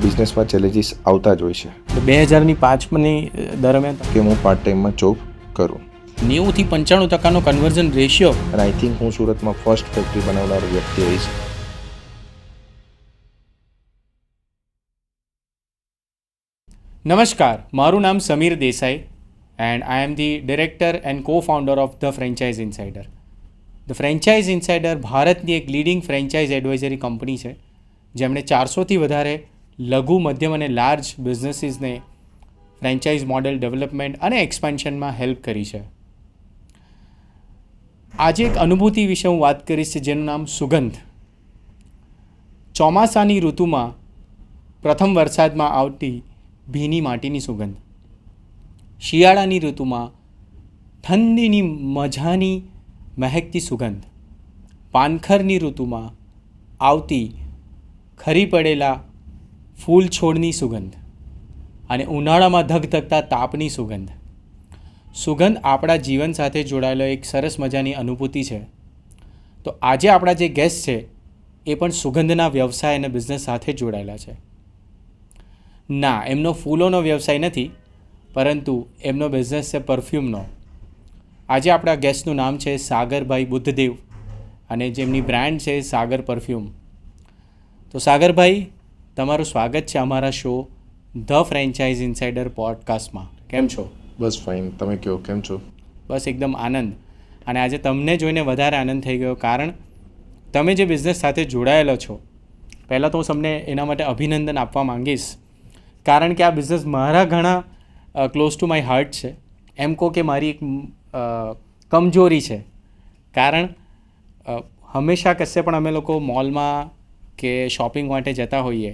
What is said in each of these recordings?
બિઝનેસમાં ચેલેન્જીસ આવતા જ હોય છે. 2005ની દરમિયાન કે હું પાર્ટ ટાઈમમાં જોબ કરું 90થી 95% કન્વર્ઝન રેશિયો. અને આઈ થિંક હું સુરતમાં ફર્સ્ટ ફેક્ટરી બનાવનાર વ્યક્તિ હોઈશ. નમસ્કાર, મારું નામ Samir Desai and I am the director and cofounder of the Franchise Insider. The Franchise Insider ભારતની એક લીડિંગ ફ્રેન્ચાઇઝ એડવાઇઝરી કંપની છે, જેમણે 400થી વધારે લઘુ, મધ્યમ અને લાર્જ બિઝનેસીસને ફ્રેન્ચાઇઝ મોડેલ ડેવલપમેન્ટ અને એક્સપાન્શનમાં હેલ્પ કરી છે. આજે એક અનુભૂતિ વિશે હું વાત કરીશ, જેનું નામ સુગંધ. ચોમાસાની ઋતુમાં પ્રથમ વરસાદમાં આવતી ભીની માટીની સુગંધ, શિયાળાની ઋતુમાં ઠંડીની મજાની મહેકતી સુગંધ, પાનખરની ઋતુમાં આવતી ખરી પડેલા ફૂલ છોડની સુગંધ અને ઉનાળામાં ધગધગતા તાપની સુગંધ. સુગંધ આપણા જીવન સાથે જોડાયેલો એક સરસ મજાની અનુભૂતિ છે. તો આજે આપણા જે ગેસ્ટ છે એ પણ સુગંધના વ્યવસાય અને બિઝનેસ સાથે જોડાયેલા છે. ના, એમનો ફૂલોનો વ્યવસાય નથી, પરંતુ એમનો બિઝનેસ છે પરફ્યુમનો. આજે આપણા ગેસ્ટનું નામ છે સાગરભાઈ બુદ્ધદેવ અને જેમની બ્રાન્ડ છે સાગર પરફ્યુમ. તો સાગરભાઈ, તમારું સ્વાગત છે અમારા શો ધ ફ્રેન્ચાઇઝ ઇનસાઇડર પોડકાસ્ટમાં. કેમ છો? બસ ફાઇન, તમે કહો કેમ છો? બસ એકદમ આનંદ. અને આજે તમને જોઈને વધારે આનંદ થઈ ગયો, કારણ તમે જે બિઝનેસ સાથે જોડાયેલો છો, પહેલાં તો હું તમને એના માટે અભિનંદન આપવા માંગીશ, કારણ કે આ બિઝનેસ મારા ઘણા ક્લોઝ ટુ માય હાર્ટ છે. એમ કહો કે મારી એક કમજોરી છે, કારણ હંમેશા કશે પણ અમે લોકો મોલમાં કે શોપિંગ માટે જતા હોઈએ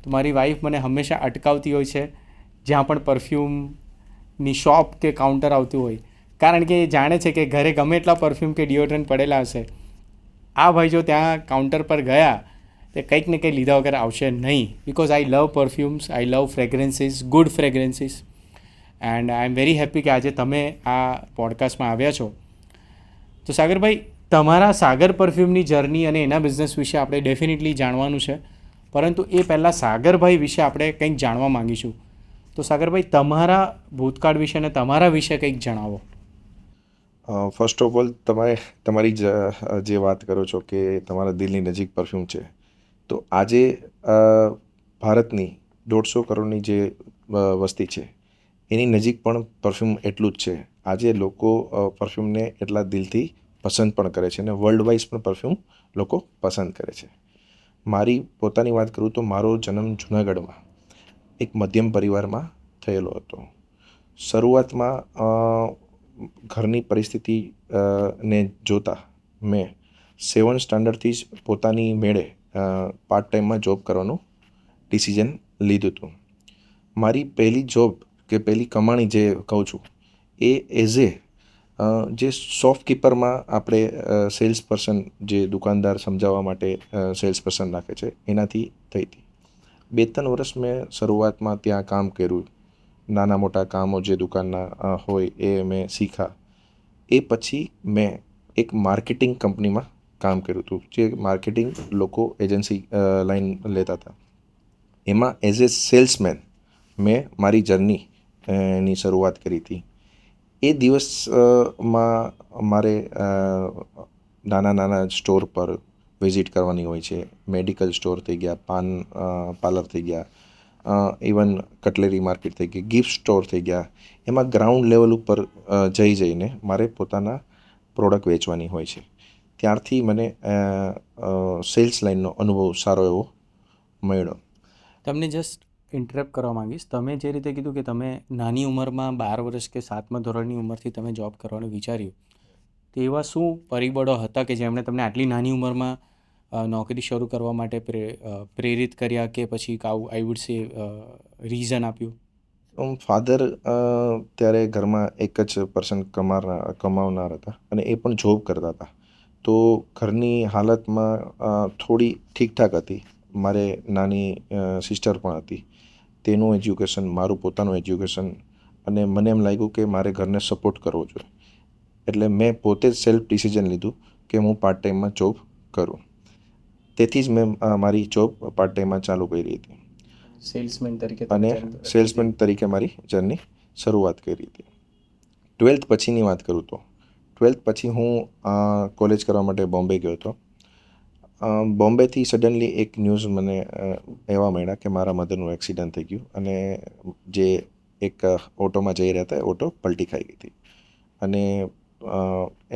તો મારી વાઈફ મને હંમેશા અટકાવતી હોય છે જ્યાં પણ પરફ્યુમની શોપ કે કાઉન્ટર આવતું હોય, કારણ કે એ જાણે છે કે ઘરે ગમે એટલા પરફ્યુમ કે ડિઓડ્રન્ટ પડેલા હશે, આ ભાઈ જો ત્યાં કાઉન્ટર પર ગયા તે કંઈક ને કંઈ લીધા વગર આવશે નહીં. Because I love perfumes, I love fragrances, good fragrances, and I am very happy કે આજે તમે આ પોડકાસ્ટમાં આવ્યા છો. તો સાગરભાઈ, તમારા સાગર પરફ્યુમની જર્ની અને એના બિઝનેસ વિશે આપણે ડેફિનેટલી જાણવાનું છે, પરંતુ એ પહેલાં સાગરભાઈ વિશે આપણે કંઈક જાણવા માંગીશું. તો સાગરભાઈ, તમારા ભૂતકાળ વિશે અને તમારા વિશે કંઈક જણાવો. ફર્સ્ટ ઓફ ઓલ, તમારી જે વાત કરો છો કે તમારા દિલની નજીક પરફ્યુમ છે, તો આજે ભારતની 150 કરોડની જે વસ્તી છે એની નજીક પણ પરફ્યુમ એટલું જ છે. આજે લોકો પરફ્યુમને એટલા દિલથી પસંદ પણ કરે છે અને વર્લ્ડ વાઇઝ પણ પરફ્યુમ લોકો પસંદ કરે છે. મારી પોતાની વાત કરું તો મારો જન્મ જૂનાગઢમાં એક મધ્યમ પરિવારમાં થયેલો હતો. શરૂઆતમાં ઘરની પરિસ્થિતિ ને જોતા મેં 7th સ્ટાન્ડર્ડથી જ પોતાની મેળે પાર્ટ ટાઈમમાં જોબ કરવાનું ડિસિઝન લીધું હતું. મારી પહેલી જોબ કે પહેલી કમાણી જે કહું છું એ એઝ જે શોપકીપરમાં આપણે સેલ્સ પર્સન, જે દુકાનદાર સમજાવવા માટે સેલ્સ પર્સન રાખે છે, એનાથી થઈ હતી. 2-3 વર્ષ મેં શરૂઆતમાં ત્યાં કામ કર્યું. નાના મોટા કામો જે દુકાનના હોય એ મેં શીખ્યા. એ પછી મેં એક માર્કેટિંગ કંપનીમાં કામ કર્યું હતું, જે માર્કેટિંગ લોકો એજન્સી લાઈન લેતા હતા. એમાં એઝ એ સેલ્સમેન મેં મારી જર્નીની શરૂઆત કરી હતી. એ દિવસમાં મારે નાના નાના સ્ટોર પર વિઝિટ કરવાની હોય છે. મેડિકલ સ્ટોર થઈ ગયા, પાન પાર્લર થઈ ગયા, ઇવન કટલેરી માર્કેટ થઈ ગઈ, ગિફ્ટ સ્ટોર થઈ ગયા. એમાં ગ્રાઉન્ડ લેવલ ઉપર જઈને મારે પોતાના પ્રોડક્ટ વેચવાની હોય છે. ત્યારથી મને સેલ્સ લાઇનનો અનુભવ સારો એવો મળ્યો. તમને જસ્ટ ઇન્ટરપ્ટ કરવા માંગીશ. તમે જે રીતે કીધું કે તમે નાની ઉંમરમાં 12 વર્ષ કે 7મા ધોરણની ઉંમરથી તમે જોબ કરવાનું વિચાર્યું, તો એવા શું પરિબળો હતા કે જેમણે તમને આટલી નાની ઉંમરમાં નોકરી શરૂ કરવા માટે પ્રેરિત કર્યા, કે પછી આઈ વુડ સે રીઝન આપ્યું? ફાધર ત્યારે ઘરમાં એક જ પર્સન કમાવનાર હતા અને એ પણ જોબ કરતા હતા. તો ઘરની હાલતમાં થોડી ઠીકઠાક હતી. મારે નાની સિસ્ટર પણ હતી. તેનું એજ્યુકેશન, મારું પોતાનું એજ્યુકેશન, અને મને એમ લાગ્યું કે મારે ઘરને સપોર્ટ કરવો જોઈએ. એટલે મેં પોતે જ સેલ્ફ ડિસિઝન લીધું કે હું પાર્ટ ટાઈમમાં જોબ કરું. તેથી જ મેં મારી જોબ પાર્ટ ટાઈમમાં ચાલુ કરી હતી. સેલ્સમેન તરીકે અને સેલ્સમેન તરીકે મારી જર્ની શરૂઆત કરી હતી. 12th પછીની વાત કરું તો 12th પછી હું કોલેજ કરવા માટે બોમ્બે ગયો હતો. બોમ્બેથી સડનલી એક ન્યૂઝ મને એવા મળ્યા કે મારા મધરનું એક્સિડન્ટ થઈ ગયું અને જે એક ઓટોમાં જઈ રહ્યા હતા એ ઓટો પલટી ખાઈ ગઈ હતી અને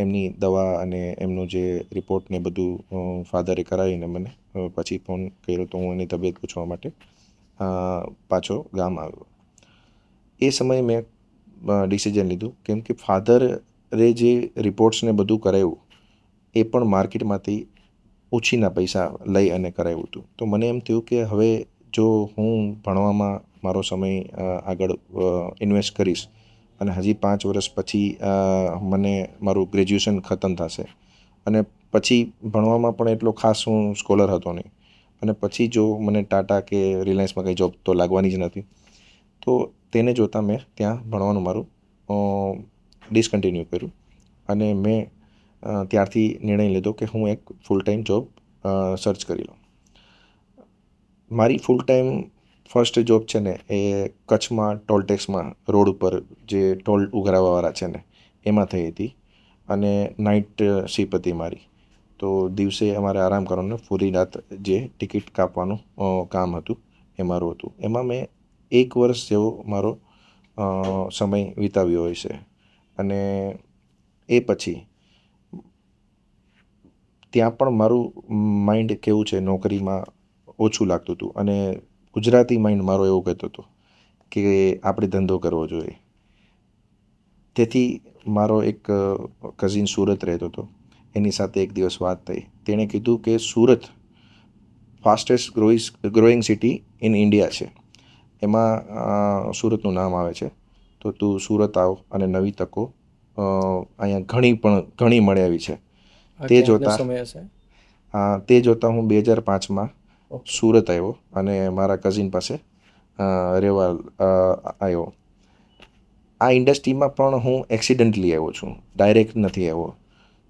એમની દવા અને એમનું જે રિપોર્ટ ને બધું ફાધરે કરાવીને મને પછી ફોન કર્યો તો હું એની તબિયત પૂછવા માટે પાછો ગામ આવ્યો. એ સમયે મેં ડિસિઝન લીધું કેમ કે ફાધરે જે રિપોર્ટ્સને બધું કરાવ્યું એ પણ માર્કેટમાંથી ઓછીના પૈસા લઈ અને કરાવ્યું હતું. તો મને એમ થયું કે હવે જો હું ભણવામાં મારો સમય આગળ ઇન્વેસ્ટ કરીશ અને હજી 5 વર્ષ પછી મને મારું ગ્રેજ્યુએશન ખતમ થશે અને પછી ભણવામાં પણ એટલો ખાસ હું સ્કોલર હતો નહીં અને પછી જો મને ટાટા કે રિલાયન્સમાં કંઈ જોબ તો લાગવાની જ નથી. તો તેને જોતાં મેં ત્યાં ભણવાનું મારું ડિસકન્ટિન્યુ કર્યું અને મેં ત્યારથી નિર્ણય લીધો કે હું એક ફૂલ ટાઈમ જોબ સર્ચ કરી લઉં. મારી ફૂલ ટાઈમ ફર્સ્ટ જોબ છે ને એ કચ્છમાં ટોલ ટેક્સમાં રોડ ઉપર જે ટોલ ઉઘરાવવાવાળા છે ને એમાં થઈ હતી અને નાઇટ શિપ હતી મારી. તો દિવસે અમારે આરામ કરવાનું, પૂરી રાત જે ટિકિટ કાપવાનું કામ હતું એ મારું હતું. એમાં મેં 1 વર્ષ જેવો મારો સમય વિતાવ્યો હોય છે અને એ પછી ત્યાં પણ મારું માઇન્ડ કેવું છે નોકરીમાં ઓછું લાગતું હતું અને ગુજરાતી માઇન્ડ મારો એવું કહેતો હતો કે આપણે ધંધો કરવો જોઈએ. તેથી મારો એક કઝિન સુરત રહેતો હતો, એની સાથે એક દિવસ વાત થઈ. તેણે કીધું કે Surat fastest growing city in India છે, એમાં સુરતનું નામ આવે છે. તો તું સુરત આવ અને નવી તકો અહીંયા ઘણી મળે એવી છે. તે જોતાં હું 2005માં સુરત આવ્યો અને મારા કઝિન પાસે રહેવા આવ્યો. આ ઇન્ડસ્ટ્રીમાં પણ હું એક્સિડન્ટલી આવ્યો છું, ડાયરેક્ટ નથી આવ્યો.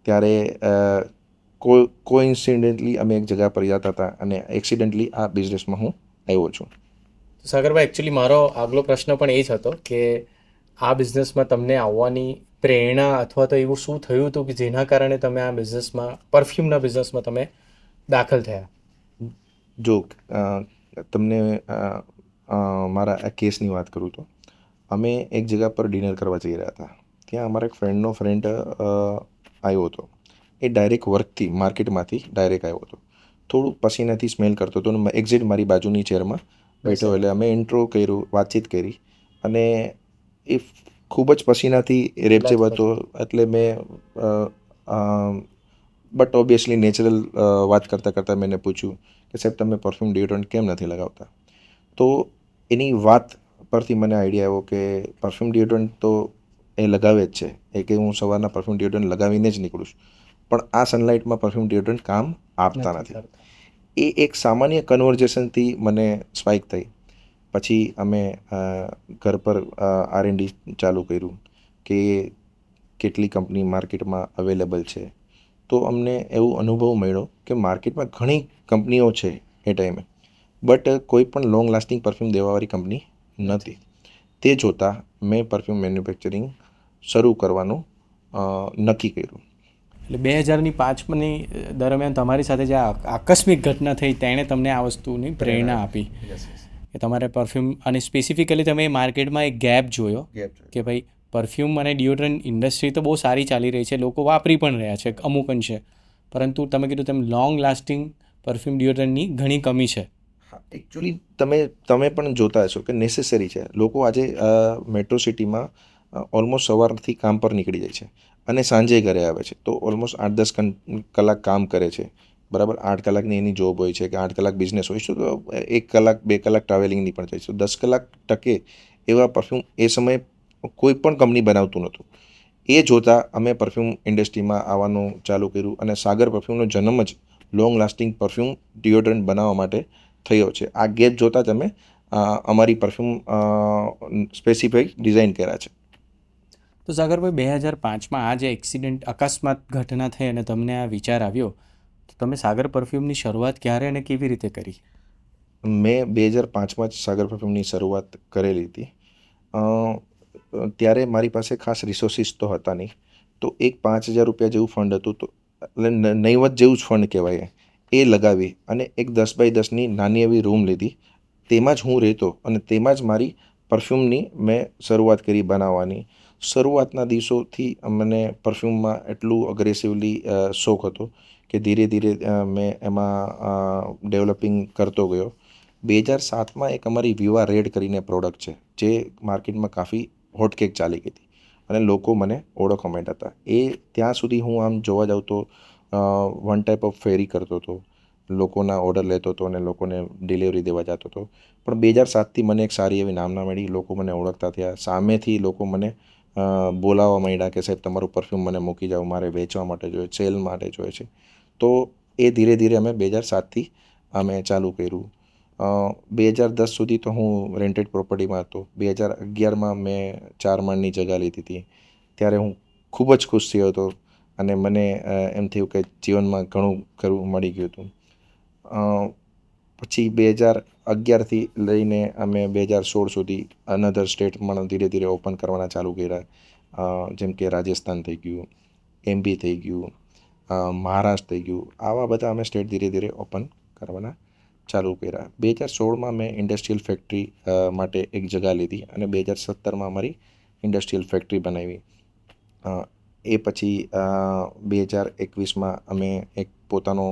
ત્યારે કોઇન્સિડન્ટલી અમે એક જગ્યા પર જતા હતા અને એક્સિડન્ટલી આ બિઝનેસમાં હું આવ્યો છું. સાગરભાઈ, એકચ્યુઅલી મારો આગલો પ્રશ્ન પણ એ જ હતો કે આ બિઝનેસમાં તમને આવવાની પ્રેરણા અથવા તો એવું શું થયું હતું કે જેના કારણે તમે આ બિઝનેસમાં, પરફ્યુમના બિઝનેસમાં તમે દાખલ થયા? જો તમને મારા આ કેસની વાત કરું તો અમે એક જગ્યા પર ડિનર કરવા જઈ રહ્યા હતા. ત્યાં અમારા એક ફ્રેન્ડ આવ્યો હતો. એ ડાયરેક્ટ વર્કથી, માર્કેટમાંથી ડાયરેક્ટ આવ્યો હતો. થોડું પસીનાથી સ્મેલ કરતો હતો અને એક્ઝેક્ટ મારી બાજુની ચેરમાં બેઠો. એટલે અમે ઇન્ટ્રો કર્યું, વાતચીત કરી અને એ ખૂબ જ પસીનાથી રેપઝેબ હતો. એટલે મેં બટ ઓબ્વિયસલી નેચરલ વાત કરતાં મેં પૂછ્યું કે સાહેબ તમે પરફ્યુમ ડિયોડરન્ટ કેમ નથી લગાવતા? તો એની વાત પરથી મને આઈડિયા આવ્યો કે પરફ્યુમ ડિયોડરન્ટ તો એ લગાવે જ છે, એ કે હું સવારના પરફ્યુમ ડિયોડરન્ટ લગાવીને જ નીકળું છું, પણ આ સનલાઇટમાં પરફ્યુમ ડિયોડરન્ટ કામ આપતા નથી. એ એક સામાન્ય કન્વર્ઝેશનથી મને સ્પાઇક થઈ. પછી અમે ઘર પર R&D ચાલુ કર્યું કે કેટલી કંપની માર્કેટમાં અવેલેબલ છે. તો અમને એવો અનુભવ મળ્યો કે માર્કેટમાં ઘણી કંપનીઓ છે એ ટાઈમે, બટ કોઈ પણ લોંગ લાસ્ટિંગ પરફ્યુમ દેવાવાળી કંપની નથી. તે જોતાં મેં પરફ્યુમ મેન્યુફેક્ચરિંગ શરૂ કરવાનું નક્કી કર્યું. એટલે 2005ની દરમિયાન તમારી સાથે જે આકસ્મિક ઘટના થઈ તેણે તમને આ વસ્તુની પ્રેરણા આપી કે તમારે પરફ્યુમ, અને સ્પેસિફિકલી તમે માર્કેટમાં એક ગેપ જોયો કે ભાઈ પરફ્યુમ અને ડિયોડરન્ટ ઇન્ડસ્ટ્રી તો બહુ સારી ચાલી રહી છે, લોકો વાપરી પણ રહ્યા છે અમુક અંશે, પરંતુ તમે કીધું તેમ લોંગ લાસ્ટિંગ પરફ્યુમ ડિયોડરન્ટની ઘણી કમી છે. હા, એકચ્યુઅલી તમે પણ જોતા હશો કે નેસેસરી છે. લોકો આજે મેટ્રો સિટીમાં ઓલમોસ્ટ સવારથી કામ પર નીકળી જાય છે અને સાંજે ઘરે આવે છે. તો ઓલમોસ્ટ 8-10 કલાક કામ કરે છે, બરાબર. 8 કલાકની એની જોબ હોય છે કે 8 કલાક બિઝનેસ હોય છે, તો 1 કલાક 2 કલાક ટ્રાવેલિંગની પણ થાય છે. તો 10 કલાક ટકે એવા પરફ્યુમ એ સમયે કોઈ પણ કંપની બનાવતું નહોતું. એ જોતાં અમે પરફ્યુમ ઇન્ડસ્ટ્રીમાં આવવાનું ચાલુ કર્યું અને સાગર પરફ્યુમનો જન્મ જ લોંગ લાસ્ટિંગ પરફ્યુમ ડિયોડરન્ટ બનાવવા માટે થયો છે. આ ગેપ જોતાં જ અમે અમારી પરફ્યુમ સ્પેસિફિક ડિઝાઇન કર્યા છે. તો સાગરભાઈ, 2005માં આ જે એક્સિડન્ટ, અકસ્માત ઘટના થઈ અને તમને આ વિચાર આવ્યો, તો તમે સાગર પરફ્યુમની શરૂઆત ક્યારે અને કેવી રીતે કરી? મેં 2005માં જ સાગર પરફ્યુમની શરૂઆત કરેલી હતી. ત્યારે મારી પાસે ખાસ રિસોર્સિસ તો હતા નહીં, તો એક 5,000 રૂપિયા જેવું ફંડ હતું, તો એટલે નહીવત જેવું જ ફંડ કહેવાય એ લગાવી અને એક 10x10ની નાની એવી રૂમ લીધી. તેમાં જ હું રહેતો અને તેમાં જ મારી પરફ્યુમની મેં શરૂઆત કરી બનાવવાની. શરૂઆતના દિવસોથી મને પરફ્યુમમાં એટલું અગ્રેસિવલી શોખ હતો કે ધીરે ધીરે મેં એમાં ડેવલપિંગ કરતો ગયો. 2007માં એક અમારી વિવા રેડ કરીને પ્રોડક્ટ છે, જે માર્કેટમાં કાફી હોટકેક ચાલી ગઈ હતી અને લોકો મને ઓળખવા માંડ્યા હતા. એ ત્યાં સુધી હું આમ જોવા જાઉં તો વન ટાઈપ ઓફ ફેરી કરતો હતો, લોકોના ઓર્ડર લેતો હતો અને લોકોને ડિલિવરી દેવા જતો હતો. પણ 2007થી મને એક સારી એવી નામના મળી, લોકો મને ઓળખતા થયા, સામેથી લોકો મને બોલાવવા માંડ્યા કે સાહેબ તમારું પરફ્યુમ મને મૂકી જાઓ, મારે વેચવા માટે જોઈએ, સેલ માટે જોઈએ છે. તો એ ધીરે ધીરે અમે 2007થી અમે ચાલુ કર્યું. 2010 સુધી તો હું રેન્ટેડ પ્રોપર્ટીમાં હતો. 2011માં મેં 4 માળની જગ્યા લીધી હતી. ત્યારે હું ખૂબ જ ખુશ થયો હતો અને મને એમ થયું કે જીવનમાં ઘણું કરવું મળી ગયું હતું. પછી 2011થી લઈને અમે 2016 સુધી અનધર સ્ટેટમાં ધીરે ધીરે ઓપન કરવાના ચાલુ કર્યા. જેમ કે રાજસ્થાન થઈ ગયું, એમપી થઈ ગયું, મહારાષ્ટ્ર થઈ ગયું. આવા બધા અમે સ્ટેટ ધીરે ધીરે ઓપન કરવાના ચાલુ કર્યા. 2016માં મેં ઇન્ડસ્ટ્રીયલ ફેક્ટરી માટે એક જગ્યા લીધી અને 2017માં અમારી ઇન્ડસ્ટ્રીયલ ફેક્ટરી બનાવી. એ પછી 2021માં અમે એક પોતાનો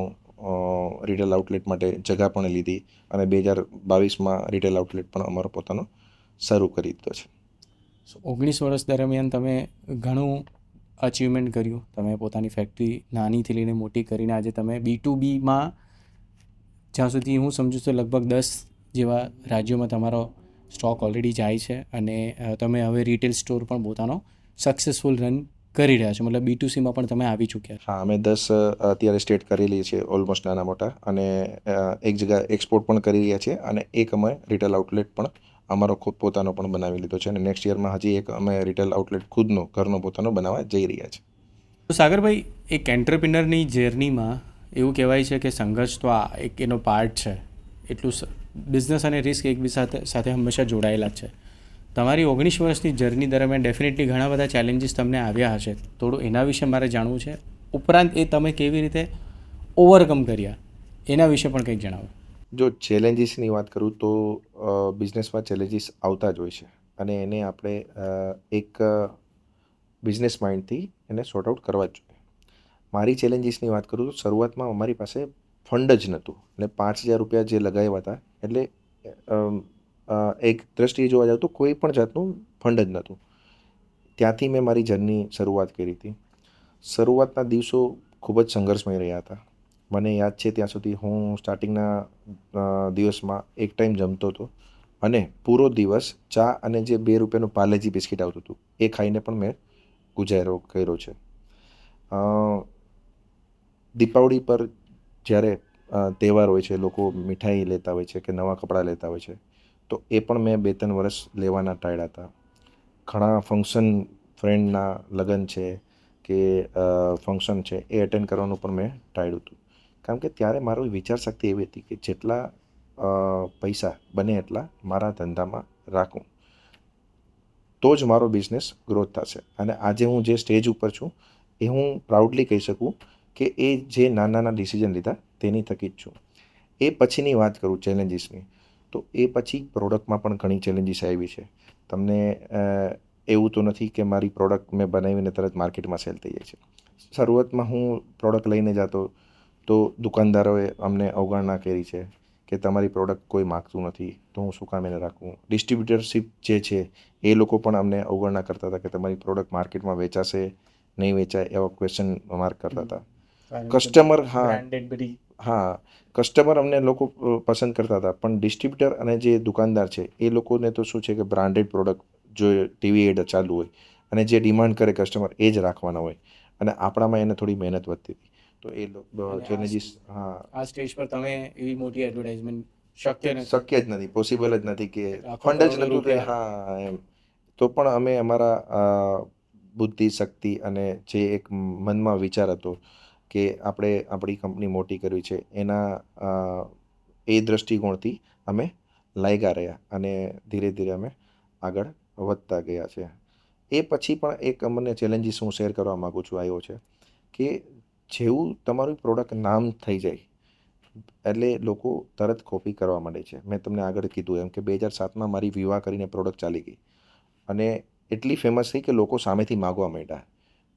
રિટેલ આઉટલેટ માટે જગ્યા પણ લીધી અને 2022માં રિટેલ આઉટલેટ પણ અમારો પોતાનો શરૂ કરી દીધો છે. 19 વર્ષ દરમિયાન તમે ઘણું અચીવમેન્ટ કર્યું. તમે પોતાની ફેક્ટરી નાનીથી લઈને મોટી કરીને આજે તમે B2Bમાં, જ્યાં સુધી હું સમજુ છું, લગભગ 10 જેવા રાજ્યોમાં તમારો સ્ટોક ઓલરેડી જાય છે અને તમે હવે રિટેલ સ્ટોર પણ પોતાનો સક્સેસફુલ રન કરી રહ્યા છો, મતલબ B2Cમાં પણ તમે આવી ચૂક્યા છો. હા, અમે 10 અત્યારે સ્ટેટ કરેલી છે ઓલમોસ્ટ નાના મોટા, અને એક જગ્યા એક્સપોર્ટ પણ કરી રહ્યા છે અને એક અમે રિટેલ આઉટલેટ પણ અમારો ખુદ પોતાનો પણ બનાવી લીધો છે અને નેક્સ્ટ યરમાં હજી એક અમે રિટેલ આઉટલેટ ખુદનો ઘરનો પોતાનો બનાવવા જઈ રહ્યા છે. તો સાગરભાઈ, એક એન્ટરપ્રિનરની જર્નીમાં એવું કહેવાય છે કે સંઘર્ષ તો આ એક એનો પાર્ટ છે. એટલું બિઝનેસ અને રિસ્ક એકબીજા સાથે હંમેશા જોડાયેલા જ છે. તમારી 19 વર્ષની જર્ની દરમિયાન ડેફિનેટલી ઘણા બધા ચેલેન્જીસ તમને આવ્યા હશે. થોડું એના વિશે મારે જાણવું છે. ઉપરાંત એ તમે કેવી રીતે ઓવરકમ કર્યા એના વિશે પણ કંઈક જણાવો. જો ચેલેન્જીસની વાત કરું તો બિઝનેસમાં ચેલેન્જીસ આવતા જ હોય છે અને એને આપણે એક બિઝનેસ માઇન્ડથી એને સોર્ટ આઉટ કરવા જ જોઈએ. મારી ચેલેન્જીસની વાત કરું તો શરૂઆતમાં અમારી પાસે ફંડ જ નહોતું અને 5,000 રૂપિયા જે લગાવ્યા હતા, એટલે એક દ્રષ્ટિએ જોવા જાવ તો કોઈ પણ જાતનું ફંડ જ નહોતું. ત્યાંથી મેં મારી જર્ની શરૂઆત કરી હતી. શરૂઆતના દિવસો ખૂબ જ સંઘર્ષમય રહ્યા હતા. મને યાદ છે ત્યાં સુધી હું સ્ટાર્ટિંગના દિવસમાં એક ટાઈમ જમતો હતો અને પૂરો દિવસ ચા અને જે 2 રૂપિયાનું પાર્લેજી બિસ્કિટ આવતું હતું એ ખાઈને પણ મેં ગુજારો કર્યો છે. દીપાવળી પર જ્યારે તહેવાર હોય છે, લોકો મીઠાઈ લેતા હોય છે કે નવાં કપડાં લેતા હોય છે, તો એ પણ મેં 2-3 વર્ષ લેવાના ટાળ્યા હતા. ઘણા ફંક્શન, ફ્રેન્ડના લગ્ન છે કે ફંક્શન છે એ એટેન્ડ કરવાનું પણ મેં ટાળ્યું હતું. કારણ કે ત્યારે મારો વિચારશક્તિ એવી હતી કે જેટલા પૈસા બને એટલા મારા ધંધામાં રાખું, તો જ મારો બિઝનેસ ગ્રોથ થશે. અને આજે હું જે સ્ટેજ ઉપર છું એ હું પ્રાઉડલી કહી શકું કે એ જે નાના નાના ડિસિઝન લીધા તેની થકી જ છું. એ પછીની વાત કરું ચેલેન્જીસની, તો એ પછી પ્રોડક્ટમાં પણ ઘણી ચેલેન્જીસ આવી છે. તમને એવું તો નથી કે મારી પ્રોડક્ટ મેં બનાવીને તરત માર્કેટમાં સેલ થઈ જાય છે. શરૂઆતમાં હું પ્રોડક્ટ લઈને જતો તો દુકાનદારોએ અમને અવગણના કરી છે કે તમારી પ્રોડક્ટ કોઈ માગતું નથી તો હું શું કામ એને રાખું. ડિસ્ટ્રીબ્યુટરશીપ જે છે એ લોકો પણ અમને અવગણના કરતા હતા કે તમારી પ્રોડક્ટ માર્કેટમાં વેચાશે નહીં વેચાય એવા ક્વેશ્ચન માર્ક કરતા હતા. કસ્ટમર, હા, કસ્ટમર અમને લોકો પસંદ કરતા હતા, પણ ડિસ્ટ્રીબ્યુટર અને જે દુકાનદાર છે એ લોકોને તો શું છે કે બ્રાન્ડેડ પ્રોડક્ટ જો ટીવી એડ ચાલુ હોય અને જે ડિમાન્ડ કરે કસ્ટમર એ જ રાખવાના હોય અને આપણામાં એને થોડી મહેનત વધતી હતી. તો એ ચેલેન્જીસ, હા, આ સ્ટેજ પર તમે એવી મોટી એડવર્ટાઇઝમેન્ટ શક્ય જ નથી, પોસિબલ જ નથી કે ફંડ જ નહોતું તે. હા, એમ. તો પણ અમે અમારા બુદ્ધિ, શક્તિ અને જે એક મનમાં વિચાર હતો કે આપણે આપણી કંપની મોટી કરવી છે એના એ દૃષ્ટિકોણથી અમે લાગ્યા રહ્યા અને ધીરે ધીરે અમે આગળ વધતા ગયા છે. એ પછી પણ એક અમને ચેલેન્જીસ હું શેર કરવા માગું છું આવ્યો છે કે જેવું તમારું પ્રોડક્ટ નામ થઈ જાય એટલે લોકો તરત કોપી કરવા માંડે છે. મેં તમને આગળ કીધું એમ કે 2007માં મારી વિવાહ કરીને પ્રોડક્ટ ચાલી ગઈ અને એટલી ફેમસ થઈ કે લોકો સામેથી માગવા માંડ્યા,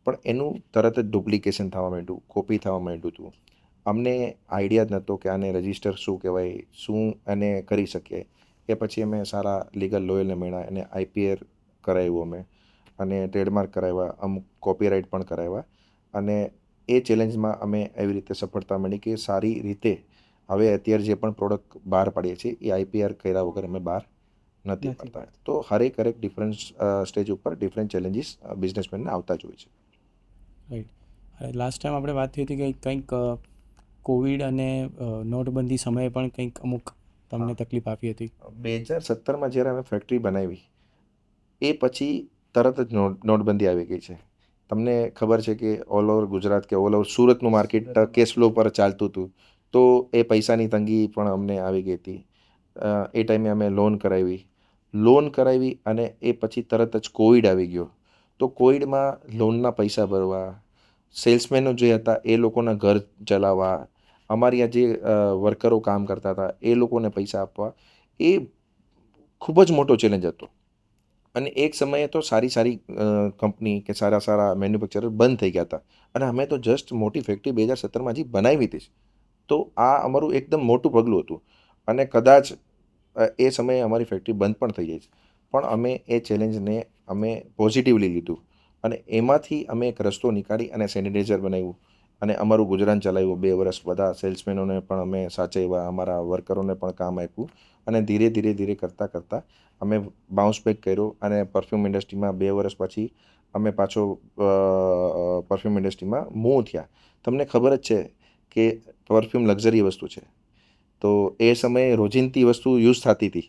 પણ એનું તરત જ ડુપ્લિકેશન થવા માંડ્યું, કોપી થવા માંડ્યું હતું. અમને આઈડિયા જ નહોતો કે આને રજિસ્ટર શું કહેવાય, શું એને કરી શકીએ. એ પછી અમે સારા લીગલ લોયરને મળ્યા, એને આઈપીઆર કરાવ્યું અમે અને ટ્રેડમાર્ક કરાવ્યા, અમુક કોપીરાઇટ પણ કરાવ્યા અને એ ચેલેન્જમાં અમે એવી રીતે સફળતા મળી કે સારી રીતે હવે અત્યારે જે પણ પ્રોડક્ટ બહાર પાડીએ છીએ એ આઈપીઆર કર્યા વગર અમે બહાર નથી પાડતા. તો હરેક ડિફરન્ટ સ્ટેજ ઉપર ડિફરન્ટ ચેલેન્જીસ બિઝનેસમેનને આવતા જ હોય છે. રાઈટ. લાસ્ટ ટાઈમ આપણે વાત થઈ હતી કે કંઈક કોવિડ અને નોટબંધી સમયે પણ કંઈક અમુક તમને તકલીફ આપી હતી. 2017માં જ્યારે અમે ફેક્ટરી બનાવી એ પછી તરત જ નોટબંધી આવી ગઈ છે. તમને ખબર છે કે ઓલ ઓવર ગુજરાત કે ઓલ ઓવર સુરતનું માર્કેટ કેશ ફ્લો પર ચાલતું હતું, તો એ પૈસાની તંગી પણ અમને આવી ગઈ હતી. એ ટાઈમે અમે લોન કરાવી અને એ પછી તરત જ કોવિડ આવી ગયો. તો કોવિડમાં લોનના પૈસા ભરવા, સેલ્સમેનો જે હતા એ લોકોના ઘર ચલાવવા, અમારી આ જે વર્કરો કામ કરતા હતા એ લોકોને પૈસા આપવા, એ ખૂબ જ મોટો ચેલેન્જ હતો. અને એક સમયે તો સારી કંપની કે સારા મેન્યુફેક્ચરર બંધ થઈ ગયા હતા અને અમે તો જસ્ટ મોટી ફેક્ટરી 2017માં હજી બનાવી હતી. તો આ અમારું એકદમ મોટું પગલું હતું અને કદાચ એ સમયે અમારી ફેક્ટરી બંધ પણ થઈ જાય છે, પણ અમે એ ચેલેન્જને અમે પોઝિટિવલી લીધું અને એમાંથી અમે એક રસ્તો નીકાળી અને સેનિટાઈઝર બનાવ્યું અને અમારું ગુજરાન ચલાવ્યું 2 વર્ષ. બધા સેલ્સમેનોને પણ અમે સાચવ્યા, અમારા વર્કરોને પણ કામ આપ્યું અને ધીરે કરતાં અમે બાઉન્સ બેક કર્યો અને પરફ્યુમ ઇન્ડસ્ટ્રીમાં 2 વર્ષ પછી અમે પાછો પરફ્યુમ ઇન્ડસ્ટ્રીમાં મૂવ થયા. તમને ખબર જ છે કે પરફ્યુમ લક્ઝરી વસ્તુ છે, તો એ સમયે રોજિંદી વસ્તુ યુઝ થતી હતી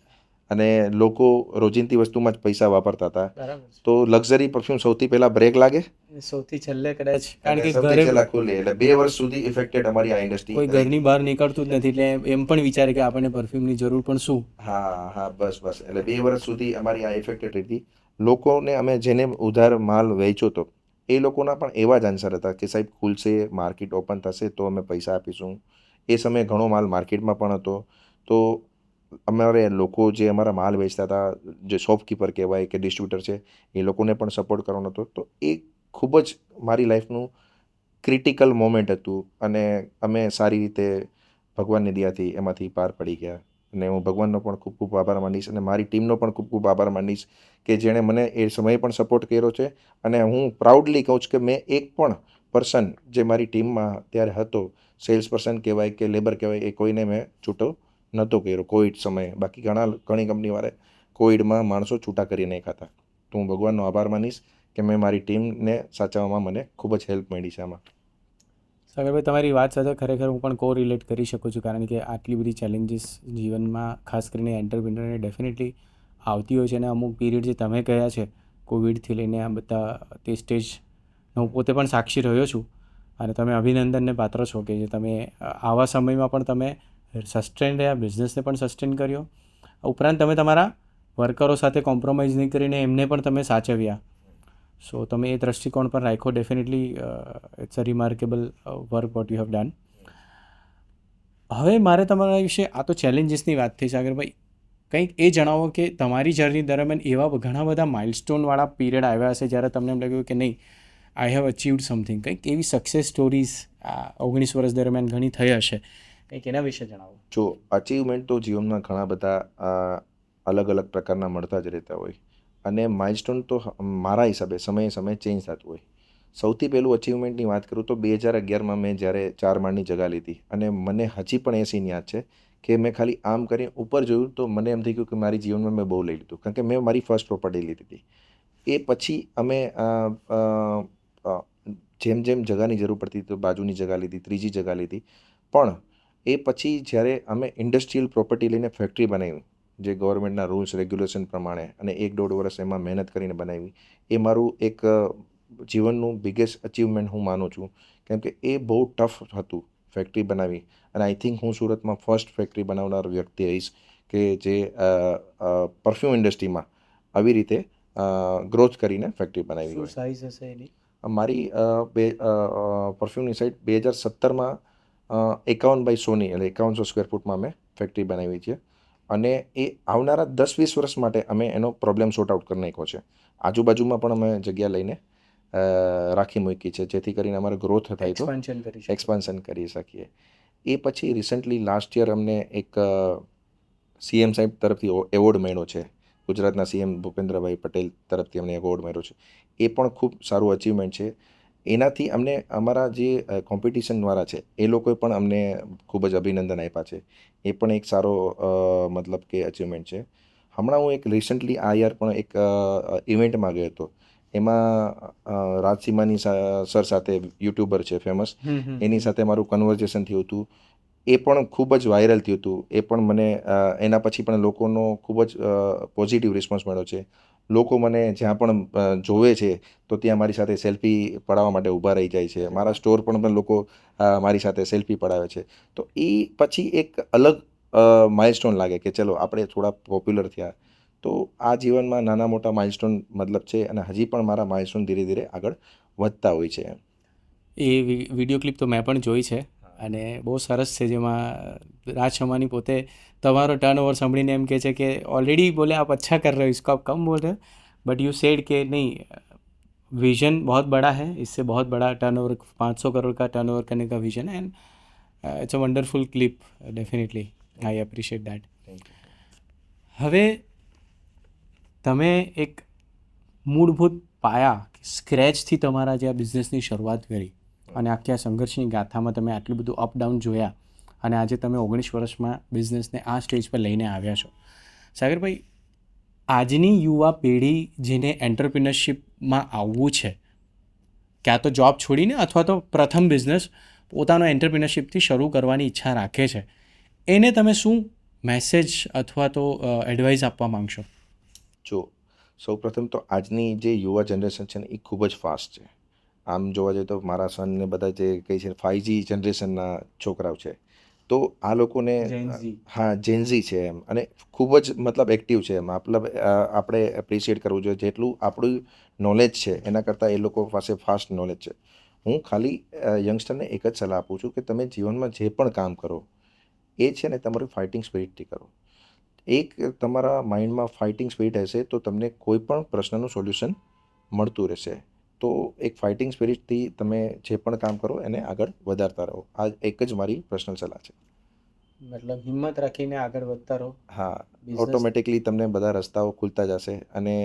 અને લોકો રોજિંદી વસ્તુમાં જ પૈસા વાપરતા હતા. બરાબર. તો લક્ઝરી પરફ્યુમ સૌથી પહેલાં બ્રેક લાગે, સૌથી છેલ્લે કદાચ, કારણ કે સૌથી ઘરે છેલ્લા ખુલે. એટલે 2 વર્ષ સુધી ઇફેક્ટેડ અમારી આ ઇન્ડસ્ટ્રી કોઈ ઘરની બહાર નીકળતું જ નથી, એટલે એમ પણ વિચારે કે આપણને પરફ્યુમની જરૂર પણ શું. હા, બસ. એટલે 2 વર્ષ સુધી અમારી આ ઇફેક્ટેડ હતી. લોકોને અમે જેને ઉધાર માલ વેચ્યો હતો એ લોકોના પણ એવા જ આન્સર હતા કે સાહેબ ખુલશે, માર્કેટ ઓપન થશે તો અમે પૈસા આપીશું. એ સમયે ઘણો માલ માર્કેટમાં પણ હતો. તો અમારે લોકો જે અમારા માલ વેચતા હતા, જે શોપકીપર કહેવાય કે ડિસ્ટ્રીબ્યુટર છે, એ લોકોને પણ સપોર્ટ કરવાનો હતો. તો એ ખૂબ જ મારી લાઈફનું ક્રિટિકલ મોમેન્ટ હતું અને અમે સારી રીતે ભગવાનની દયાથી એમાંથી પાર પડી ગયા. અને હું ભગવાનનો પણ ખૂબ આભાર માનીશ અને મારી ટીમનો પણ ખૂબ આભાર માનીશ કે જેણે મને એ સમયે પણ સપોર્ટ કર્યો છે. અને હું પ્રાઉડલી કહું છું કે મેં એક પણ પર્સન જે મારી ટીમમાં ત્યારે હતો, સેલ્સ પર્સન કહેવાય કે લેબર કહેવાય, એ કોઈને મેં છૂટો નહોતો કર્યો કોવિડ સમયે. બાકી ઘણી કંપનીવાળે કોવિડમાં માણસો છૂટા કરી નાખ્યા હતા. તો હું ભગવાનનો આભાર માનીશ કે મેં મારી ટીમને સાચવવામાં મને ખૂબ જ હેલ્પ મળી છે આમાં. સાગરભાઈ, તમારી વાત સાથે ખરેખર હું પણ રિલેટ કરી શકું છું, કારણ કે આટલી બધી ચેલેન્જીસ જીવનમાં ખાસ કરીને એન્ટરપ્રિનરને ડેફિનેટલી આવતી હોય છે અને અમુક પીરિયડ જે તમે કહ્યા છે કોવિડથી લઈને આ બધા તે સ્ટેજનો હું પોતે પણ સાક્ષી રહ્યો છું અને તમે અભિનંદનને પાત્ર છો કે જે તમે આવા સમયમાં પણ તમે સસ્ટેન રહ્યા, બિઝનેસને પણ સસ્ટેન કર્યો, ઉપરાંત તમે તમારા વર્કરો સાથે કોમ્પ્રોમાઇઝ નહીં કરીને એમને પણ તમે સાચવ્યા. સો તમે એ દ્રષ્ટિકોણ પર રાખ્યો. Definitely it's a remarkable work what you have done. હવે મારે તમારા વિશે, આ તો ચેલેન્જીસની વાત થઈ સાગરભાઈ, કંઈક એ જણાવો કે તમારી જર્ની દરમિયાન એવા ઘણા બધા માઇલસ્ટોનવાળા પીરિયડ આવ્યા હશે જ્યારે તમને એમ લાગ્યું કે નહીં, આઈ હેવ અચીવડ સમથિંગ. કંઈક એવી સક્સેસ સ્ટોરીઝ આ 19 વર્ષ દરમિયાન ઘણી થઈ હશે, કંઈક એના વિશે જણાવો. જો અચીવમેન્ટ તો જીવનમાં ઘણા બધા અલગ પ્રકારના મળતા જ રહેતા હોય અને માઇલસ્ટોન તો મારા હિસાબે સમયે ચેન્જ થતું હોય. સૌથી પહેલું અચીવમેન્ટની વાત કરું તો 2011માં મેં જ્યારે 4 માળની જગા લીધી અને મને હજી પણ એ સીન યાદ છે કે મેં ખાલી આમ કરીને ઉપર જોયું તો મને એમ થઈ ગયું કે મારી જીવનમાં મેં બહુ લઈ લીધું, કારણ કે મેં મારી ફર્સ્ટ પ્રોપર્ટી લીધી હતી. એ પછી અમે જેમ જગાની જરૂર પડતી તો બાજુની જગા લીધી, ત્રીજી જગા લીધી. પણ એ પછી જ્યારે અમે ઇન્ડસ્ટ્રીયલ પ્રોપર્ટી લઈને ફેક્ટરી બનાવી, જે ગવર્મેન્ટના રૂલ્સ રેગ્યુલેશન પ્રમાણે, અને 1-1.5 વર્ષ એમાં મહેનત કરીને બનાવી, એ મારું એક જીવનનું બિગેસ્ટ અચીવમેન્ટ હું માનું છું. કેમ કે એ બહુ ટફ હતું ફેક્ટરી બનાવી અને આઈ થિંક હું સુરતમાં ફર્સ્ટ ફેક્ટરી બનાવનાર વ્યક્તિ હઈશ કે જે પરફ્યુમ ઇન્ડસ્ટ્રીમાં આવી રીતે ગ્રોથ કરીને ફેક્ટરી બનાવી શું હોય. સાઇઝ હશે એની? મારી પરફ્યુમની સાઇટ 2017માં 51/100ની એટલે 5100 સ્ક્વેર ફૂટમાં અમે ફેક્ટરી બનાવી છે. અને એ આવનારા 10-20 વર્ષ માટે અમે એનો પ્રોબ્લેમ સોર્ટ આઉટ કરી નાખ્યો છે. આજુબાજુમાં પણ અમે જગ્યા લઈને રાખી મૂકી છે, જેથી કરીને અમારે ગ્રોથ થાય તો એક્સપાન્શન કરી શકો. એક્સપાન્શન કરી શકીએ. એ પછી રિસન્ટલી લાસ્ટ યર અમને એક સીએમ સાહેબ તરફથી એવોર્ડ મળ્યો છે. ગુજરાતના સીએમ ભૂપેન્દ્રભાઈ પટેલ તરફથી અમને એવોર્ડ મળ્યો છે. એ પણ ખૂબ સારું અચીવમેન્ટ છે. એનાથી અમને અમારા જે કોમ્પિટિશનવાળા છે એ લોકોએ પણ અમને ખૂબ જ અભિનંદન આપ્યા છે. એ પણ એક સારો મતલબ કે અચીવમેન્ટ છે. હમણાં હું એક રિસન્ટલી આ યર પણ એક ઇવેન્ટમાં ગયો હતો. એમાં રાજસીમાની સર સાથે યુટ્યુબર છે ફેમસ, એની સાથે મારું કન્વર્ઝેશન થયું હતું. એ પણ ખૂબ જ વાયરલ થયું હતું. એ પણ મને એના પછી પણ લોકોનો ખૂબ જ પોઝિટિવ રિસ્પોન્સ મળ્યો છે. લોકો મને જ્યાં પણ જોવે છે તો ત્યાં મારી સાથે સેલ્ફી પડાવવા માટે ઊભા રહી જાય છે. મારા સ્ટોર પણ લોકો મારી સાથે સેલ્ફી પડાવે છે. તો એ પછી એક અલગ માઇલસ્ટોન લાગે કે ચલો આપણે થોડા પોપ્યુલર થયા. તો આ જીવનમાં નાના મોટા માઇલસ્ટોન મતલબ છે, અને હજી પણ મારા માઇલસ્ટોન ધીરે ધીરે આગળ વધતા હોય છે. એ વિડીયો ક્લિપ તો મેં પણ જોઈ છે અને બહુ સરસ છે, જેમાં રાજ શમાની પોતે તમારો ટર્ન ઓવર સાંભળીને એમ કહે છે કે ऑलरेडी बोले आप अच्छा कर रहे हो, इसको आप कम बोल रहे हो, बट यू सेड कि नहीं, विजन बहुत बड़ा है, इससे बहुत बड़ा टर्नओवर 500 करोड़ का टर्नओवर करने का विजन है, and it's a wonderful clip, definitely I appreciate that. હવે તમે એક મૂળભૂત પાયા સ્ક્રેચથી તમારા જે આ બિઝનેસની શરૂઆત કરી અને આખી આ સંઘર્ષની ગાથામાં તમે આટલું બધું અપડાઉન જોયા અને આજે તમે 19 વર્ષમાં બિઝનેસને આ સ્ટેજ પર લઈને આવ્યા છો. સાગરભાઈ, આજની યુવા પેઢી જેને એન્ટરપ્રિનરશિપમાં આવવું છે, ક્યાં તો જોબ છોડીને અથવા તો પ્રથમ બિઝનેસ પોતાનો એન્ટરપ્રિનરશિપથી શરૂ કરવાની ઈચ્છા રાખે છે, એને તમે શું મેસેજ અથવા તો એડવાઇસ આપવા માંગશો? જો સૌપ્રથમ તો આજની જે યુવા જનરેશન છે ને એ ખૂબ જ ફાસ્ટ છે. આમ જોવા જઈએ તો મારા સનને બધા જે કહે છે 5G જનરેશનના છોકરાઓ છે. તો આ લોકોને Gen Z. હા, જેન્ઝી છે એમ, અને ખૂબ જ મતલબ એક્ટિવ છે એમ. મતલબ આપણે એપ્રિશિએટ કરવું જોઈએ. જેટલું આપણું નોલેજ છે એના કરતાં એ લોકો પાસે ફાસ્ટ નોલેજ છે. હું ખાલી યંગસ્ટરને એક જ સલાહ આપું છું કે તમે જીવનમાં જે પણ કામ કરો એ છે ને તમારું ફાઇટિંગ સ્પિરિટથી કરો. એક તમારા માઇન્ડમાં ફાઇટિંગ સ્પિરિટ હશે તો તમને કોઈ પણ પ્રશ્નનું સોલ્યુશન મળતું રહેશે. તો એક ફાઇટિંગ સ્પિરિટથી તમે જે પણ કામ કરો એને આગળ વધારતા રહો. આ એક જ મારી પર્સનલ સલાહ છે. મતલબ હિંમત રાખીને આગળ વધતા રહો. હા, બિઝનેસ ઓટોમેટિકલી તમને બધા રસ્તાઓ ખુલતા જશે અને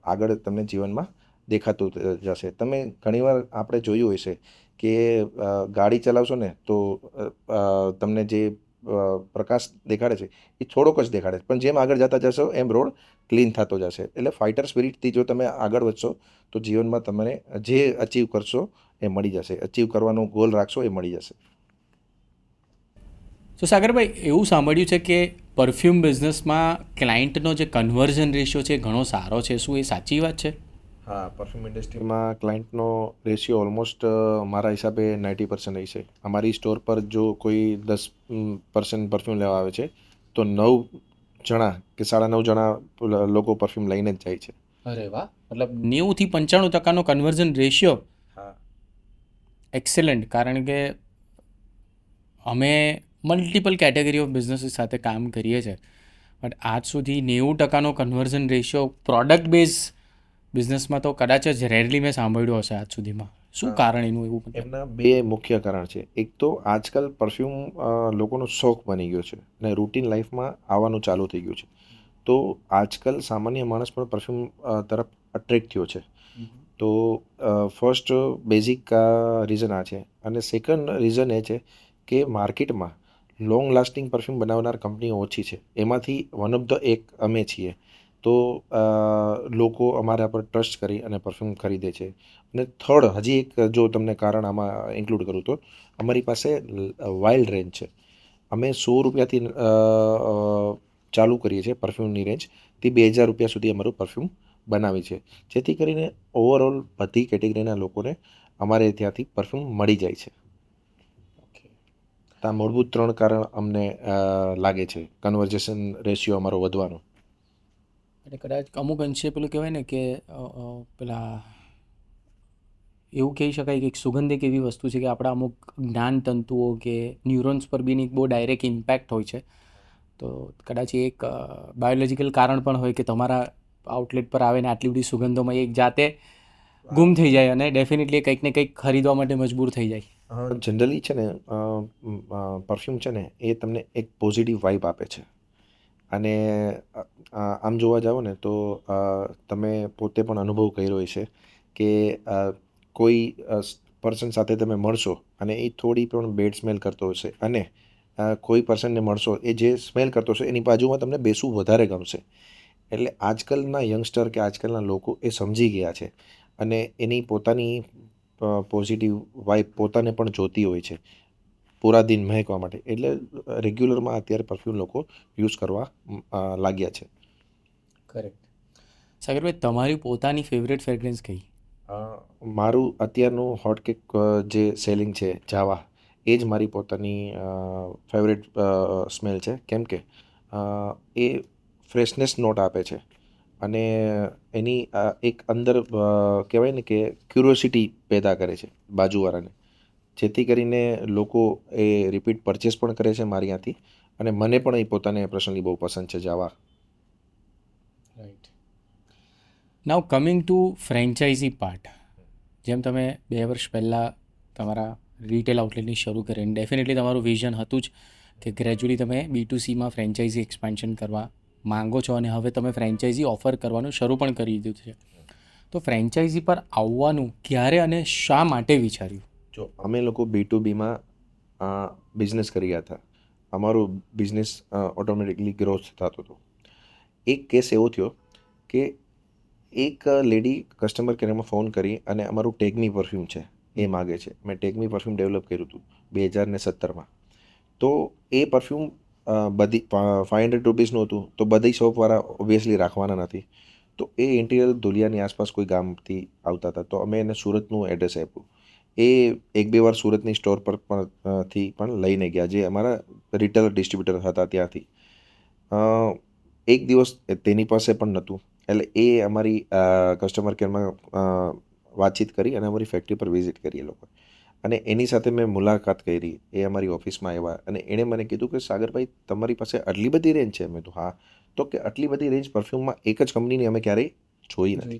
આગળ તમને જીવનમાં દેખાતું જશે. તમે ઘણીવાર આપણે જોયું હશે કે ગાડી ચલાવશો ને તો તમને જે પ્રકાશ દેખાડે છે એ થોડોક જ દેખાડે છે, પણ જેમ આગળ જતા જશો એમ રોડ ક્લીન થતો જશે. એટલે ફાઇટર સ્પિરિટથી જો તમે આગળ વધશો તો જીવનમાં તમને જે અચીવ કરશો એ મળી જશે. અચીવ કરવાનો ગોલ રાખશો એ મળી જશે. તો સાગરભાઈ, એવું સાંભળ્યું છે કે પરફ્યુમ બિઝનેસમાં ક્લાયન્ટનો જે કન્વર્ઝન રેશિયો છે એ ઘણો સારો છે. શું એ સાચી વાત છે? હા, પરફ્યુમ ઇન્ડસ્ટ્રીમાં ક્લાયન્ટનો રેશિયો ઓલમોસ્ટ મારા હિસાબે 90% હશે. અમારી સ્ટોર પર જો કોઈ 10% પરફ્યુમ લેવા આવે છે તો 9 જણા કે 9.5 જણા લોકો પરફ્યુમ લઈને જ જાય છે. અરે વાહ! મતલબ 90 થી 95% કન્વર્ઝન રેશિયો. હા, એક્સેલન્ટ. કારણ કે અમે મલ્ટિપલ કેટેગરી ઓફ બિઝનેસીસ સાથે કામ કરીએ છીએ, બટ આજ સુધી 90% કન્વર્ઝન રેશિયો પ્રોડક્ટ બેઝ બિઝનેસમાં તો કદાચ જ રેરલી મેં સાંભળ્યું હશે આજ સુધીમાં. શું કારણ એનું એવું? મતલબ એમના બે મુખ્ય કારણ છે. એક તો આજકાલ પરફ્યુમ લોકોનો શોખ બની ગયો છે અને રૂટીન લાઈફમાં આવવાનું ચાલુ થઈ ગયું છે. તો આજકાલ સામાન્ય માણસ પણ પરફ્યુમ તરફ અટ્રેક્ટ થયો છે. તો ફર્સ્ટ બેઝિક રીઝન આ છે. અને સેકન્ડ રીઝન એ છે કે માર્કેટમાં લોંગ લાસ્ટિંગ પરફ્યુમ બનાવનાર કંપનીઓ ઓછી છે. એમાંથી વન ઓફ ધ એક અમે છીએ. તો લોકો અમારા પર ટ્રસ્ટ કરી અને પરફ્યુમ ખરીદે છે. અને થર્ડ હજી એક જો તમને કારણ આમાં ઇન્ક્લુડ કરું તો અમારી પાસે વાઇલ્ડ રેન્જ છે. અમે 100 રૂપિયાથી ચાલુ કરીએ છીએ પરફ્યુમની રેન્જ. તે 2000 રૂપિયા સુધી અમારું પરફ્યુમ બનાવી છે, જેથી કરીને ઓવરઓલ બધી કેટેગરીના લોકોને અમારે ત્યાંથી પરફ્યુમ મળી જાય છે. ઓકે. તો આ મૂળભૂત 3 કારણ અમને લાગે છે કન્વર્ઝેશન રેશિયો અમારો વધવાનો. અને કદાચ અમુક અંશે પેલું કહેવાય ને કે પેલા એવું કહી શકાય કે એક સુગંધ એક એવી વસ્તુ છે કે આપણા અમુક જ્ઞાન તંતુઓ કે ન્યુરોન્સ પર બી એક બહુ ડાયરેક્ટ ઇમ્પેક્ટ હોય છે. તો કદાચ એ એક બાયોલોજિકલ કારણ પણ હોય કે તમારા આઉટલેટ પર આવે ને આટલી બધી સુગંધોમાં એક જાતે ગુમ થઈ જાય અને ડેફિનેટલી કંઈક ને કંઈક ખરીદવા માટે મજબૂર થઈ જાય. જનરલી છે ને પરફ્યુમ છે ને એ તમને એક પોઝિટિવ વાઇબ આપે છે. અને આમ જોવા જાઓ ને તો તમે પોતે પણ અનુભવ કર્યો હશે કે કોઈ પર્સન સાથે તમે મળશો અને એ થોડી પણ બેડ સ્મેલ કરતો હશે અને કોઈ પર્સનને મળશો એ જે સ્મેલ કરતો હશે એની બાજુમાં તમને બેસવું વધારે ગમશે. એટલે આજકાલના યંગસ્ટર કે આજકાલના લોકો એ સમજી ગયા છે અને એની પોતાની પોઝિટિવ વાઇબ પોતાને પણ જોતી હોય છે પૂરા દિન મહેકવા માટે. એટલે રેગ્યુલરમાં અત્યારે પરફ્યુમ લોકો યુઝ કરવા લાગ્યા છે. કરેક્ટ. સાગરભાઈ, તમારી પોતાની ફેવરેટ ફ્રેગ્રન્સ કઈ? મારું અત્યારનું હોટકેક જે સેલિંગ છે જાવા, એ જ મારી પોતાની ફેવરેટ સ્મેલ છે. કેમ કે એ ફ્રેશનેસ નોટ આપે છે અને એની એક અંદર કહેવાય ને કે ક્યુરોસિટી પેદા કરે છે બાજુવાળાને, જેથી કરીને લોકો એ રિપીટ પરચેસ પણ કરે છે મારી ત્યાંથી અને મને પણ એ પોતાને પર્સનલી બહુ પસંદ છે જાવા. Right. Now coming to franchise part. જેમ તમે 2 વર્ષ પહેલાં તમારા રિટેલ આઉટલેટની શરૂ કરી અને ડેફિનેટલી તમારું વિઝન હતું જ કે ગ્રેજ્યુઅલી તમે B2Cમાં ફ્રેન્ચાઇઝી એક્સપાન્શન કરવા માંગો છો અને હવે તમે ફ્રેન્ચાઇઝી ઓફર કરવાનું શરૂ પણ કરી દીધું છે. તો ફ્રેન્ચાઇઝી પર આવવાનું ક્યારે અને શા માટે વિચાર્યું? જો અમે લોકો B2Bમાં બિઝનેસ કર્યા હતા, અમારું બિઝનેસ ઓટોમેટિકલી ગ્રોથ થતો હતો. એક કેસ એવો થયો કે એક લેડી કસ્ટમર કેરમાં ફોન કરી અને અમારું ટેગમી પરફ્યુમ છે એ માગે છે. મેં ટેગમી પરફ્યુમ ડેવલપ કર્યું હતું 2017માં. તો એ પરફ્યુમ બધી ₹500 હતું, તો બધી શોપવાળા ઓબ્વિયસલી રાખવાના નથી. તો એ ઇન્ટિરિયર ધુલિયાની આસપાસ કોઈ ગામથી આવતા હતા, તો અમે એને સુરતનું એડ્રેસ આપ્યું. એ 1-2 વાર સુરતની સ્ટોર પર થી પણ લઈને ગયા, જે અમારા રિટેલ ડિસ્ટ્રીબ્યુટર હતા ત્યાંથી. એક દિવસ તેની પાસે પણ નહોતું, એટલે એ અમારી કસ્ટમર કેરમાં વાતચીત કરી અને અમારી ફેક્ટરી પર વિઝિટ કરી એ લોકો અને એની સાથે મેં મુલાકાત કરી. એ અમારી ઓફિસમાં આવ્યા અને એણે મને કીધું કે સાગરભાઈ, તમારી પાસે આટલી બધી રેન્જ છે? મેં તો હા. તો કે આટલી બધી રેન્જ પરફ્યુમમાં એક જ કંપનીની અમે ક્યારેય જોઈ નથી.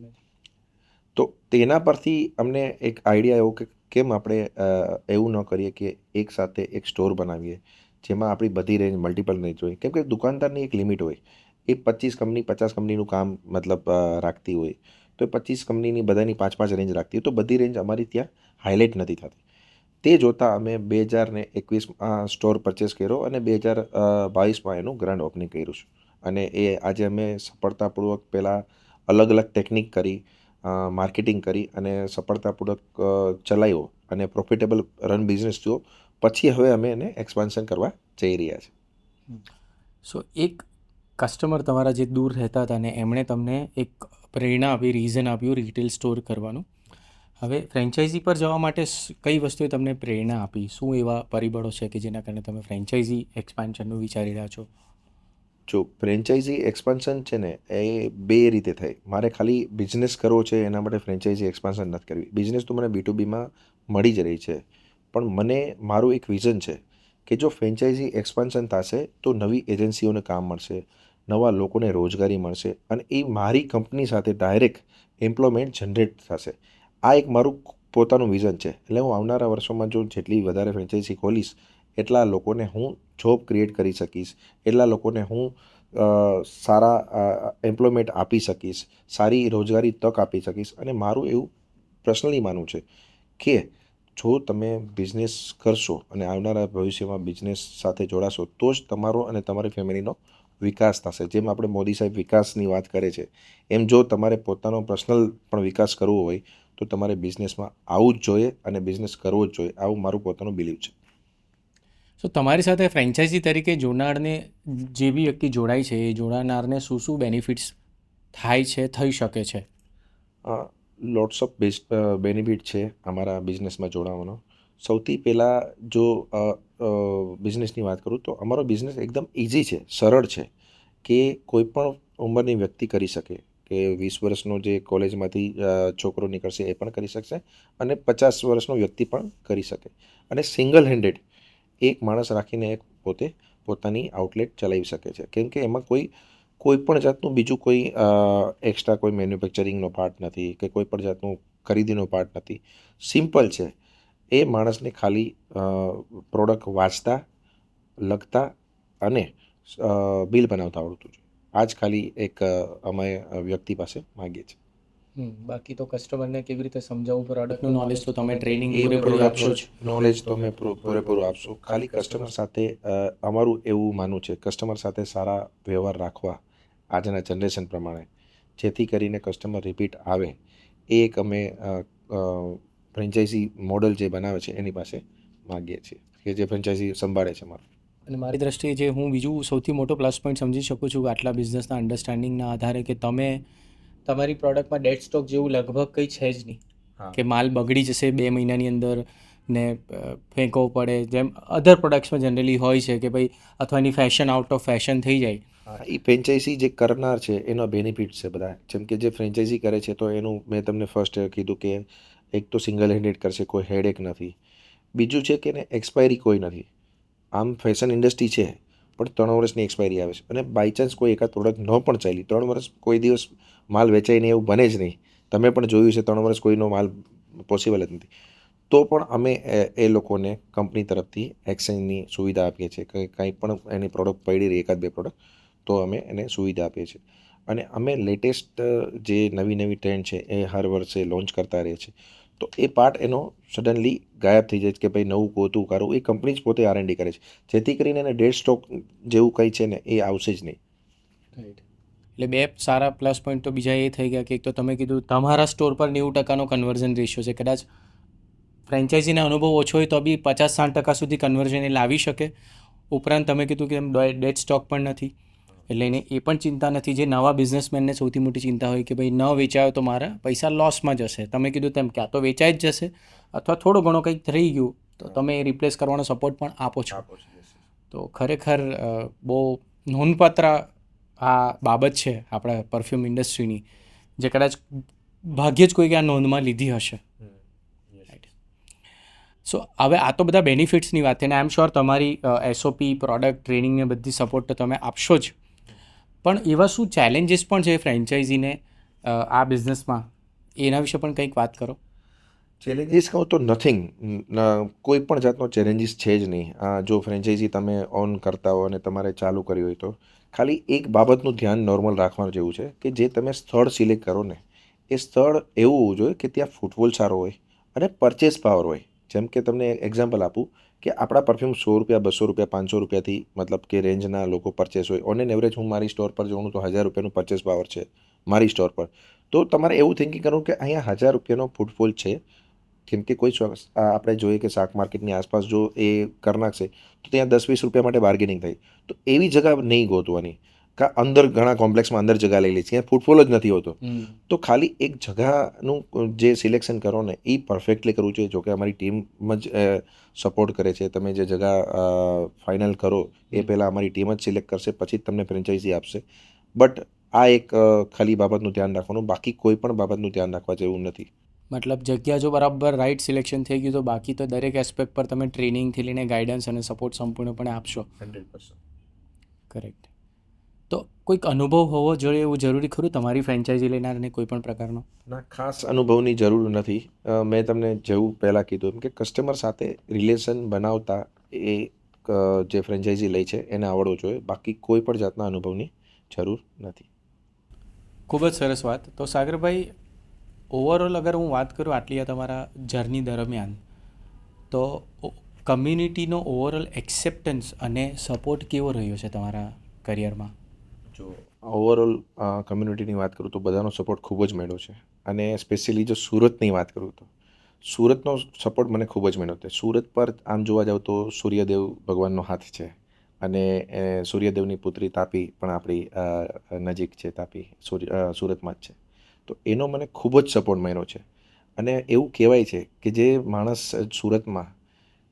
તો તેના પરથી અમને એક આઈડિયા આવ્યો કે કેમ આપણે એવું ન કરીએ કે એક સાથે એક સ્ટોર બનાવીએ જેમાં આપણી બધી રેન્જ મલ્ટિપલ રેન્જ હોય. કેમ કે દુકાનદારની એક લિમિટ હોય, એ 25 કંપની 50 કંપનીનું કામ મતલબ રાખતી હોય, તો એ 25 કંપનીની બધાની 5-5 રેન્જ રાખતી હોય, તો બધી રેન્જ અમારી ત્યાં હાઇલાઇટ નથી થતી. તે જોતાં અમે 2021માં સ્ટોર પરચેસ કર્યો અને 2022માં એનું ગ્રાન્ડ ઓપનિંગ કર્યું છે. અને એ આજે અમે સફળતાપૂર્વક પહેલાં અલગ અલગ ટેકનિક કરી, માર્કેટિંગ કરી અને સફળતાપૂર્વક ચલાવ્યો અને પ્રોફિટેબલ રન બિઝનેસ થયો. પછી હવે અમે એને એક્સપાન્શન કરવા જઈ રહ્યા છીએ. સો એક કસ્ટમર તમારા જે દૂર રહેતા હતા અને એમણે તમને એક પ્રેરણા આપી, રીઝન આપ્યું રિટેલ સ્ટોર કરવાનું. હવે ફ્રેન્ચાઇઝી પર જવા માટે કઈ વસ્તુએ તમને પ્રેરણા આપી? શું એવા પરિબળો છે કે જેના કારણે તમે ફ્રેન્ચાઇઝી એક્સપાન્શનનું વિચારી રહ્યા છો? જો ફ્રેન્ચાઇઝી એક્સપાન્શન છે ને એ 2 રીતે થાય. મારે ખાલી બિઝનેસ કરવો છે એના માટે ફ્રેન્ચાઇઝી એક્સપાન્શન નથી કરવી. બિઝનેસ તો મને B2Bમાં મળી જ રહી છે, પણ મને મારું એક વિઝન છે કે જો ફ્રેન્ચાઇઝી એક્સપાન્શન થશે તો નવી એજન્સીઓને કામ મળશે, નવા લોકોને રોજગારી મળશે અને એ મારી કંપની સાથે ડાયરેક્ટ એમ્પ્લોયમેન્ટ જનરેટ થશે. આ એક મારું પોતાનું વિઝન છે. એટલે હું આવનારા વર્ષોમાં જો જેટલી વધારે ફ્રેન્ચાઇઝી ખોલીશ એટલા લોકોને હું જોબ ક્રિએટ કરી શકીશ, એટલા લોકોને હું સારા એમ્પ્લોયમેન્ટ આપી શકીશ, સારી રોજગારી તક આપી શકીશ. અને મારું એવું પર્સનલી માનવું છે કે જો તમે બિઝનેસ કરશો અને આવનારા ભવિષ્યમાં બિઝનેસ સાથે જોડાશો તો જ તમારો અને તમારી ફેમિલીનો વિકાસ થશે. જેમ આપણે મોદી સાહેબ વિકાસની વાત કરે છે, એમ જો તમારે પોતાનો પર્સનલ પણ વિકાસ કરવો હોય તો તમારે બિઝનેસમાં આવવું જ જોઈએ અને બિઝનેસ કરવો જ જોઈએ. આવું મારું પોતાનું બિલીવ છે. સો તમારી સાથે ફ્રેન્ચાઇઝી તરીકે જોનારને, જે બી વ્યક્તિ જોડાય છે એ જોડાનારને શું શું બેનિફિટ્સ થાય છે, થઈ શકે છે? લોટ્સ ઓફ બેનિફિટ છે અમારા બિઝનેસમાં જોડાવાનો. સૌથી પહેલાં જો બિઝનેસની વાત કરું તો અમારો બિઝનેસ એકદમ ઇઝી છે, સરળ છે, કે કોઈ પણ ઉંમરની વ્યક્તિ કરી શકે. કે 20 વર્ષનો જે કોલેજમાંથી છોકરો નીકળશે એ પણ કરી શકશે, અને 50 વર્ષનો વ્યક્તિ પણ કરી શકે. અને સિંગલ હેન્ડેડ એક માણસ રાખીને એક પોતે પોતાની આઉટલેટ ચલાવી શકે છે, કેમ કે એમાં કોઈ પણ જાતનું બીજું કોઈ એક્સ્ટ્રા કોઈ મેન્યુફેક્ચરિંગનો પાર્ટ નથી, કે કોઈ પણ જાતનું ખરીદીનો પાર્ટ નથી. સિમ્પલ છે. એ માણસને ખાલી પ્રોડક્ટ વાંચતા, લખતા અને બિલ બનાવતા આવડતું છે. આ જ ખાલી એક અમે વ્યક્તિ પાસે માગીએ છીએ. બાકી તો કસ્ટમરને કેવી રીતે સમજાવવું પ્રોડક્ટનું નોલેજ તો તમે ટ્રેનિંગ એ પૂરેપૂરી આપશો જ. નોલેજ તો અમે પૂરેપૂરું આપશું. ખાલી કસ્ટમર સાથે અમારું એવું માનવું છે, કસ્ટમર સાથે સારા વ્યવહાર રાખવા આજના જનરેશન પ્રમાણે, જેથી કરીને કસ્ટમર રિપીટ આવે. એ એક અમે ફ્રેન્ચાઇઝી મોડલ જે બનાવે છે એની પાસે માગીએ છીએ, કે જે ફ્રેન્ચાઇઝી સંભાળે છે મારું. અને મારી દ્રષ્ટિએ જે હું બીજું સૌથી મોટો પ્લસ પોઈન્ટ સમજી શકું છું આટલા બિઝનેસના અન્ડરસ્ટેન્ડિંગના આધારે, કે તમે તમારી પ્રોડક્ટમાં ડેડ સ્ટોક જેવું લગભગ કંઈ છે જ નહીં. કે માલ બગડી જશે 2 મહિનાની અંદર ને ફેંકવો પડે, જેમ અધર પ્રોડક્ટ્સમાં જનરલી હોય છે કે ભાઈ, અથવા એની ફેશન આઉટ ઓફ ફેશન થઈ જાય. એ ફ્રેન્ચાઇઝી જે કરનાર છે એનો બેનિફિટ છે બધા. જેમ કે જે ફ્રેન્ચાઇઝી કરે છે તો એનું મેં તમને ફર્સ્ટ કીધું કે એક તો સિંગલ હેન્ડેડ કરશે, કોઈ હેડેક નથી. બીજું છે કે એને એક્સપાયરી કોઈ નથી. આમ ફેશન ઇન્ડસ્ટ્રી છે, પણ 3 વર્ષની એક્સપાયરી આવે છે, અને બાય ચાન્સ કોઈ એકાદ પ્રોડક્ટ ન પણ ચાલી, 3 વર્ષ કોઈ દિવસ માલ વેચાય નહીં એવું બને જ નહીં. તમે પણ જોયું છે 3 વર્ષ કોઈનો માલ પોસિબલ જ નથી. તો પણ અમે એ લોકોને કંપની તરફથી એક્સચેન્જની સુવિધા આપીએ છીએ, કે કંઈ પણ એની પ્રોડક્ટ પડી રહી એકાદ બે પ્રોડક્ટ, તો અમે એને સુવિધા આપીએ છીએ. અને અમે લેટેસ્ટ જે નવી ટ્રેન્ડ છે એ હર વર્ષે લોન્ચ કરતા રહીએ છીએ. તો એ પાર્ટ એનો સડનલી ગાયબ થઈ જાય છે, કે ભાઈ નવું ગોતું કાઢવું, એ કંપની જ પોતે R&D કરે છે, જેથી કરીને એને ડેડ સ્ટોક જેવું કંઈ છે ને એ આવશે જ નહીં. રાઈટ. એટલે 2 સારા પ્લસ પોઈન્ટ તો બીજા એ થઈ ગયા કે એક તો તમે કીધું તમારા સ્ટોર પર 90% કન્વર્ઝન રેશિયો છે. કદાચ ફ્રેન્ચાઇઝીનો અનુભવ ઓછો હોય તો બી 50-60% સુધી કન્વર્ઝન એ લાવી શકે. ઉપરાંત તમે કીધું કે એમ ડેડ સ્ટોક પણ નથી, એટલે એને એ પણ ચિંતા નથી. જે નવા બિઝનેસમેનને સૌથી મોટી ચિંતા હોય કે ભાઈ ન વેચાયો તો મારા પૈસા લોસમાં જશે. તમે કીધું તેમ ક્યાં તો વેચાઈ જ જશે, અથવા થોડો ઘણો કંઈક થઈ ગયું તો તમે એ રિપ્લેસ કરવાનો સપોર્ટ પણ આપો છો. તો ખરેખર બહુ નોંધપાત્ર આ બાબત છે આપણા પરફ્યુમ ઇન્ડસ્ટ્રીની, જે કદાચ ભાગ્યે જ કોઈકે આ નોંધમાં લીધી હશે. સો હવે આ તો બધા બેનિફિટ્સની વાત છે, અને આઈ એમ શ્યોર તમારી SOP, પ્રોડક્ટ, ટ્રેનિંગને બધી સપોર્ટ તો તમે આપશો જ. પણ એવા શું ચેલેન્જીસ પણ છે ફ્રેન્ચાઇઝીને આ બિઝનેસમાં, એના વિશે પણ કંઈક વાત કરો. ચેલેન્જીસ કહું તો નથિંગ, કોઈ પણ જાતનો ચેલેન્જીસ છે જ નહીં. જો ફ્રેન્ચાઇઝી તમે ઓન કરતા હો અને તમારે ચાલુ કરી હોય તો ખાલી એક બાબતનું ધ્યાન નોર્મલ રાખવાનું જેવું છે, કે જે તમે સ્થળ સિલેક્ટ કરો ને, એ સ્થળ એવું હોવું જોઈએ કે ત્યાં ફૂટફોલ સારો હોય અને પરચેસ પાવર હોય. જેમ કે તમને એક્ઝામ્પલ આપું, કે આપણા પરફ્યુમ 100 રૂપિયા, 200 રૂપિયા, 500 રૂપિયાથી મતલબ કે રેન્જના લોકો પરચેસ હોય. ઓન એન એવરેજ હું મારી સ્ટોર પર જોઉં તો 1000 રૂપિયાનું પરચેસ પાવર છે મારી સ્ટોર પર. તો તમારે એવું થિંકિંગ કરવું કે અહીંયા 1000 રૂપિયાનો ફૂટફોલ છે, કેમ કે કોઈ આપણે જોઈએ કે શાક માર્કેટની આસપાસ જો એ કરી નાખશે તો ત્યાં 10-20 રૂપિયા માટે બાર્ગેનિંગ થાય. તો એવી જગા નહીં ગોતવાની, કાં અંદર ઘણા કોમ્પ્લેક્સમાં અંદર જગા લઈ લે છે, ત્યાં ફૂટફોલ જ નથી હોતો. તો ખાલી એક જગાનું જે સિલેક્શન કરો ને એ પરફેક્ટલી કરવું જોઈએ. જોકે અમારી ટીમ જ સપોર્ટ કરે છે. તમે જે જગા ફાઇનલ કરો એ પહેલાં અમારી ટીમ જ સિલેક્ટ કરશે, પછી જ તમને ફ્રેન્ચાઇઝી આપશે. બટ આ એક ખાલી બાબતનું ધ્યાન રાખવાનું, બાકી કોઈ પણ બાબતનું ધ્યાન રાખવા જેવું નથી. મતલબ જગ્યા જો બરાબર રાઇટ સિલેક્શન થઈ ગયું તો બાકી તો દરેક એસ્પેક્ટ પર તમે ટ્રેનિંગથી લઈને ગાઈડન્સ અને સપોર્ટ સંપૂર્ણપણે આપશો. 100%. કરેક્ટ. તો કોઈક અનુભવ હોવો જોઈએ એવું જરૂરી ખરું તમારી ફ્રેન્ચાઇઝી લેનારને કોઈ પણ પ્રકારનો? ના, ખાસ અનુભવની જરૂર નથી. મેં તમને જેવું પહેલાં કીધું એમ કે કસ્ટમર સાથે રિલેશન બનાવતા એ જે ફ્રેન્ચાઇઝી લે છે એને આવડવું જોઈએ, બાકી કોઈ પણ જાતના અનુભવની જરૂર નથી. ખૂબ જ સરસ વાત. તો સાગરભાઈ, ઓવરઓલ અગર હું વાત કરું આટલી આ તમારા જર્ની દરમિયાન, તો કમ્યુનિટીનો ઓવરઓલ એક્સેપ્ટન્સ અને સપોર્ટ કેવો રહ્યો છે તમારા કરિયરમાં? જો ઓવરઓલ કમ્યુનિટીની વાત કરું તો બધાનો સપોર્ટ ખૂબ જ મળ્યો છે. અને સ્પેશિયલી જો સુરતની વાત કરું તો સુરતનો સપોર્ટ મને ખૂબ જ મળ્યો છે. સુરત પર આમ જોવા જાવ તો સૂર્યદેવ ભગવાનનો હાથ છે, અને સૂર્યદેવની પુત્રી તાપી પણ આપણી નજીક છે. તાપી સુરતમાં જ છે. તો એનો મને ખૂબ જ સપોર્ટ મળ્યો છે. અને એવું કહેવાય છે કે જે માણસ સુરતમાં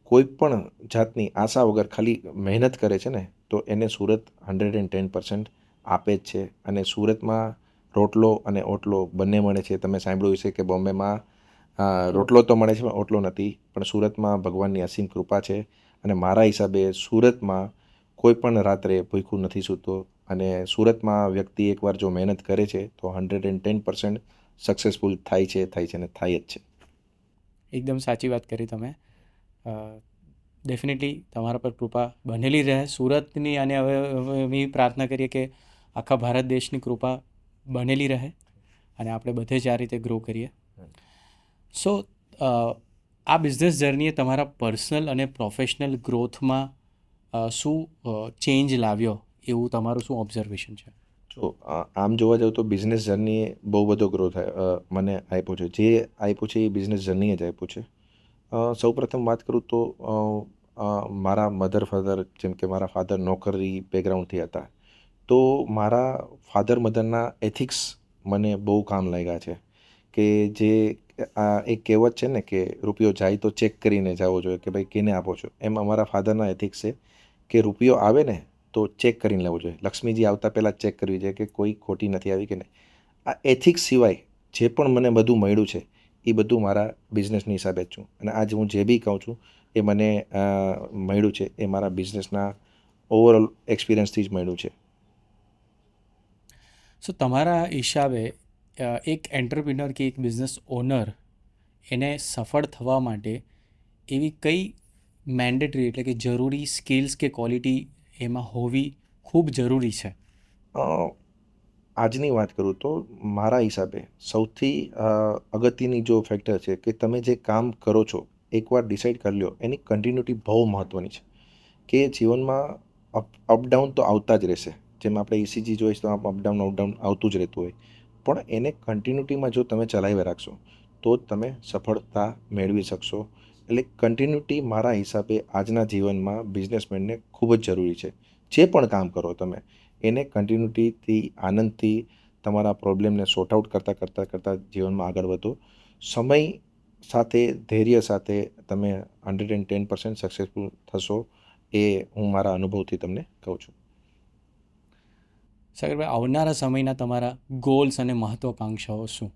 કોઈ પણ જાતની આશા વગર ખાલી મહેનત કરે છે ને તો એને સુરત 110% આપે જ છે. અને સુરતમાં રોટલો અને ઓટલો બંને મળે છે. તમે સાંભળ્યું હશે કે બોમ્બેમાં રોટલો તો મળે છે પણ ઓટલો નથી, પણ સુરતમાં ભગવાનની અસીમ કૃપા છે. અને મારા હિસાબે સુરતમાં કોઈ પણ રાત્રે ભૂખ્યું નથી સૂતો. અને સુરતમાં વ્યક્તિ એકવાર જો મહેનત કરે છે તો 110% સક્સેસફુલ થાય છે અને થાય જ છે. એકદમ સાચી વાત કરી તમે. ડેફિનેટલી તમારા પર કૃપા બનેલી રહે સુરતની, અને હવે એવી પ્રાર્થના કરીએ કે આખા ભારત દેશની કૃપા બનેલી રહે અને આપણે બધે જ આ રીતે ગ્રો કરીએ. સો આ બિઝનેસ જર્નીએ તમારા પર્સનલ અને પ્રોફેશનલ ગ્રોથમાં શું ચેન્જ લાવ્યો, એવું તમારું શું ઓબ્ઝર્વેશન છે? જો આમ જોવા જાવ તો બિઝનેસ જર્નીએ બહુ બધો ગ્રોથ મને આપ્યો છે. જે આપ્યું છે એ બિઝનેસ જર્નીએ જ આપ્યું છે. સૌપ્રથમ વાત કરું તો મારા મધર ફાધર, જેમ કે મારા ફાધર નોકરી બેકગ્રાઉન્ડથી હતા, તો મારા ફાધર મધરના એથિક્સ મને બહુ કામ લાગ્યા છે. કે જે એક કહેવત છે ને કે રૂપિયો જાય તો ચેક કરીને જવો જોઈએ કે ભાઈ કેને આપો છો, એમ અમારા ફાધરના એથિક્સ છે કે રૂપિયો આવે ને તો ચેક કરીને લેવો જોઈએ. લક્ષ્મીજી આવતા પહેલાં ચેક કરવી જોઈએ કે કોઈ ખોટી નથી આવી કે નહીં. આ એથિક્સ સિવાય જે પણ મને બધું મળ્યું છે એ બધું મારા બિઝનેસની હિસાબે જ છું. અને આજ હું જે બી કહું છું એ મને મળ્યું છે એ મારા બિઝનેસના ઓવરઓલ એક્સપિરિયન્સથી જ મળ્યું છે. સો તમારા હિસાબે એક એન્ટરપ્રિનર કે એક બિઝનેસ ઓનર એને સફળ થવા માટે એવી કઈ મેન્ડેટરી એટલે કે જરૂરી સ્કિલ્સ કે ક્વોલિટી એમાં હોવી ખૂબ જરૂરી છે? આજની વાત કરું તો મારા હિસાબે સૌથી અગત્યની જો ફેક્ટર છે કે તમે જે કામ કરો છો એકવાર ડિસાઈડ કરી લો, એની કન્ટિન્યુટી બહુ મહત્ત્વની છે. કે જીવનમાં અપડાઉન તો આવતા જ રહેશે. જેમ આપણે ECG જોઈશ તો અપડાઉન આવતું જ રહેતું હોય, પણ એને કન્ટિન્યુટીમાં જો તમે ચલાવી રાખશો તો જ તમે સફળતા મેળવી શકશો. એટલે કન્ટિન્યુટી મારા હિસાબે આજના જીવનમાં બિઝનેસમેનને ખૂબ જ જરૂરી છે. જે પણ કામ કરો તમે એને કન્ટિન્યુટીથી આનંદથી તમારા પ્રોબ્લેમને સોર્ટ આઉટ કરતાં જીવનમાં આગળ વધો. સમય સાથે ધૈર્ય સાથે તમે 110% સક્સેસફુલ થશો, એ હું મારા અનુભવથી તમને કહું છું. સાગરભાઈ, આવનારા સમયના તમારા ગોલ્સ અને મહત્વાકાંક્ષાઓ શું?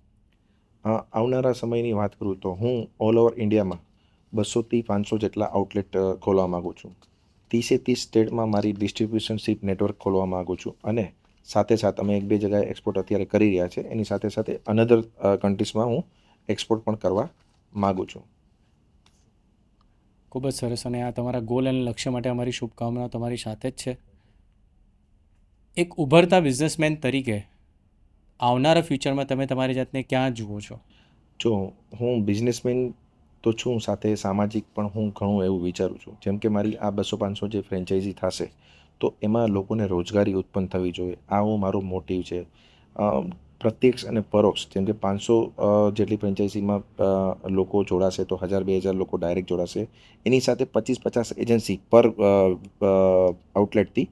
આવનારા સમયની વાત કરું તો હું ઓલ ઓવર ઇન્ડિયામાં 200થી 500 જેટલા આઉટલેટ ખોલવા માગું છું. 30 સ્ટેટમાં મારી ડિસ્ટ્રીબ્યુશનશીપ નેટવર્ક ખોલવા માગું છું. અને સાથે અમે 1-2 જગ્યાએ એક્સપોર્ટ અત્યારે કરી રહ્યા છે. એની સાથે અનધર કન્ટ્રીઝમાં હું એક્સપોર્ટ પણ કરવા માગું છું. ખૂબ જ સરસ. અને આ તમારા ગોલ અને લક્ષ્ય માટે અમારી શુભકામનાઓ તમારી સાથે જ છે. એક ઉભરતા બિઝનેસમેન તરીકે આવનારા ફ્યુચરમાં તમે તમારી જાતને ક્યાં જુઓ છો? જો હું બિઝનેસમેન તો છું, સાથે સામાજિક પણ હું ઘણું એવું વિચારું છું. જેમ કે મારી આ 200-500 જે ફ્રેન્ચાઇઝી થશે તો એમાં લોકોને રોજગારી ઉત્પન્ન થવી જોઈએ. આ મારો મોટિવ છે. પ્રત્યક્ષ અને પરોક્ષ, જેમ કે 500 જેટલી ફ્રેન્ચાઇઝીમાં લોકો જોડાશે તો 1000-2000 લોકો ડાયરેક્ટ જોડાશે. એની સાથે 25-50 એજન્સી પર આઉટલેટથી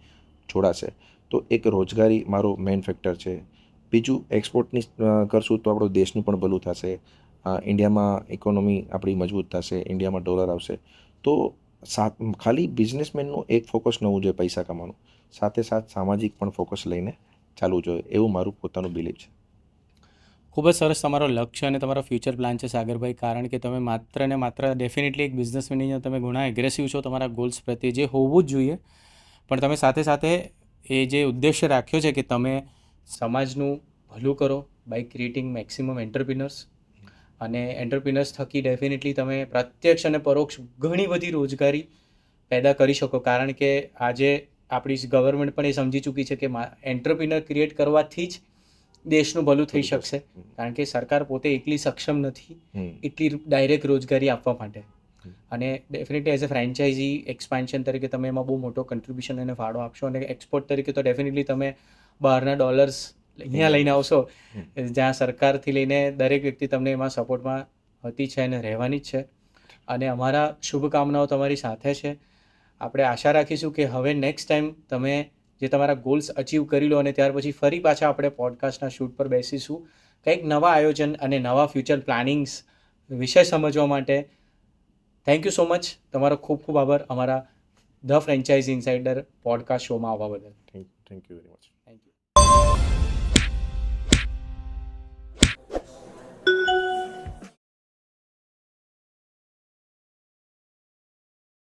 જોડાશે. તો એક રોજગારી મારો મેઇન ફેક્ટર છે. બીજું, એક્સપોર્ટની કરશું તો આપણો દેશનું પણ ભલું થશે. ઇન્ડિયામાં ઇકોનોમી આપણી મજબૂત થશે, ઇન્ડિયામાં ડોલર આવશે. તો ખાલી બિઝનેસમેનનું એક ફોકસ ન હોવું જોઈએ પૈસા કમાવાનું, સાથે સામાજિક પણ ફોકસ લઈને ચાલવું જોઈએ, એવું મારું પોતાનું બિલીફ છે. ખૂબ જ સરસ તમારો લક્ષ્ય અને તમારો ફ્યુચર પ્લાન છે સાગરભાઈ. કારણ કે તમે માત્ર ને માત્ર ડેફિનેટલી એક બિઝનેસમેનની તમે ઘણા એગ્રેસિવ છો તમારા ગોલ્સ પ્રત્યે, જે હોવું જ જોઈએ. પણ તમે સાથે એ જે ઉદ્દેશ્ય રાખ્યો છે કે તમે સમાજનું ભલું કરો બાય ક્રિએટિંગ મેક્સિમમ એન્ટરપ્રિનર્સ, અને એન્ટરપ્રિનર્સ થકી ડેફિનેટલી તમે પ્રત્યક્ષ અને પરોક્ષ ઘણી બધી રોજગારી પેદા કરી શકો. કારણ કે આજે આપણી ગવર્મેન્ટ પણ એ સમજી ચૂકી છે કે એન્ટરપ્રિનર ક્રિએટ કરવાથી જ દેશનું ભલું થઈ શકશે. કારણ કે સરકાર પોતે એટલી સક્ષમ નથી એટલી ડાયરેક્ટ રોજગારી આપવા માટે. અને definitely as a franchise expansion તરીકે તમે એમાં બહુ મોટો કન્ટ્રીબ્યુશન અને ફાળો આપશો. અને એક્સપોર્ટ તરીકે તો ડેફિનેટલી તમે બહારના ડોલર્સ અહીંયા લઈને આવશો, જ્યાં સરકારથી લઈને દરેક વ્યક્તિ તમને એમાં સપોર્ટમાં હતી છે અને રહેવાની જ છે. અને અમારા શુભકામનાઓ તમારી સાથે છે. આપણે આશા રાખીશું કે હવે નેક્સ્ટ ટાઈમ તમે જે તમારા ગોલ્સ અચીવ કરી લો અને ત્યાર પછી ફરી પાછા આપણે પોડકાસ્ટના શૂટ પર બેસીશું, કંઈક નવા આયોજન અને નવા ફ્યુચર પ્લાનિંગ્સ વિષય સમજવા માટે. Thank you so much. તમારો ખૂબ ખૂબ આભાર અમારા ધ ફ્રેન્ચાઇઝ ઇનસાઇડર પોડકાસ્ટ શોમાં આવવા બદલ. Thank you very much. Thank you.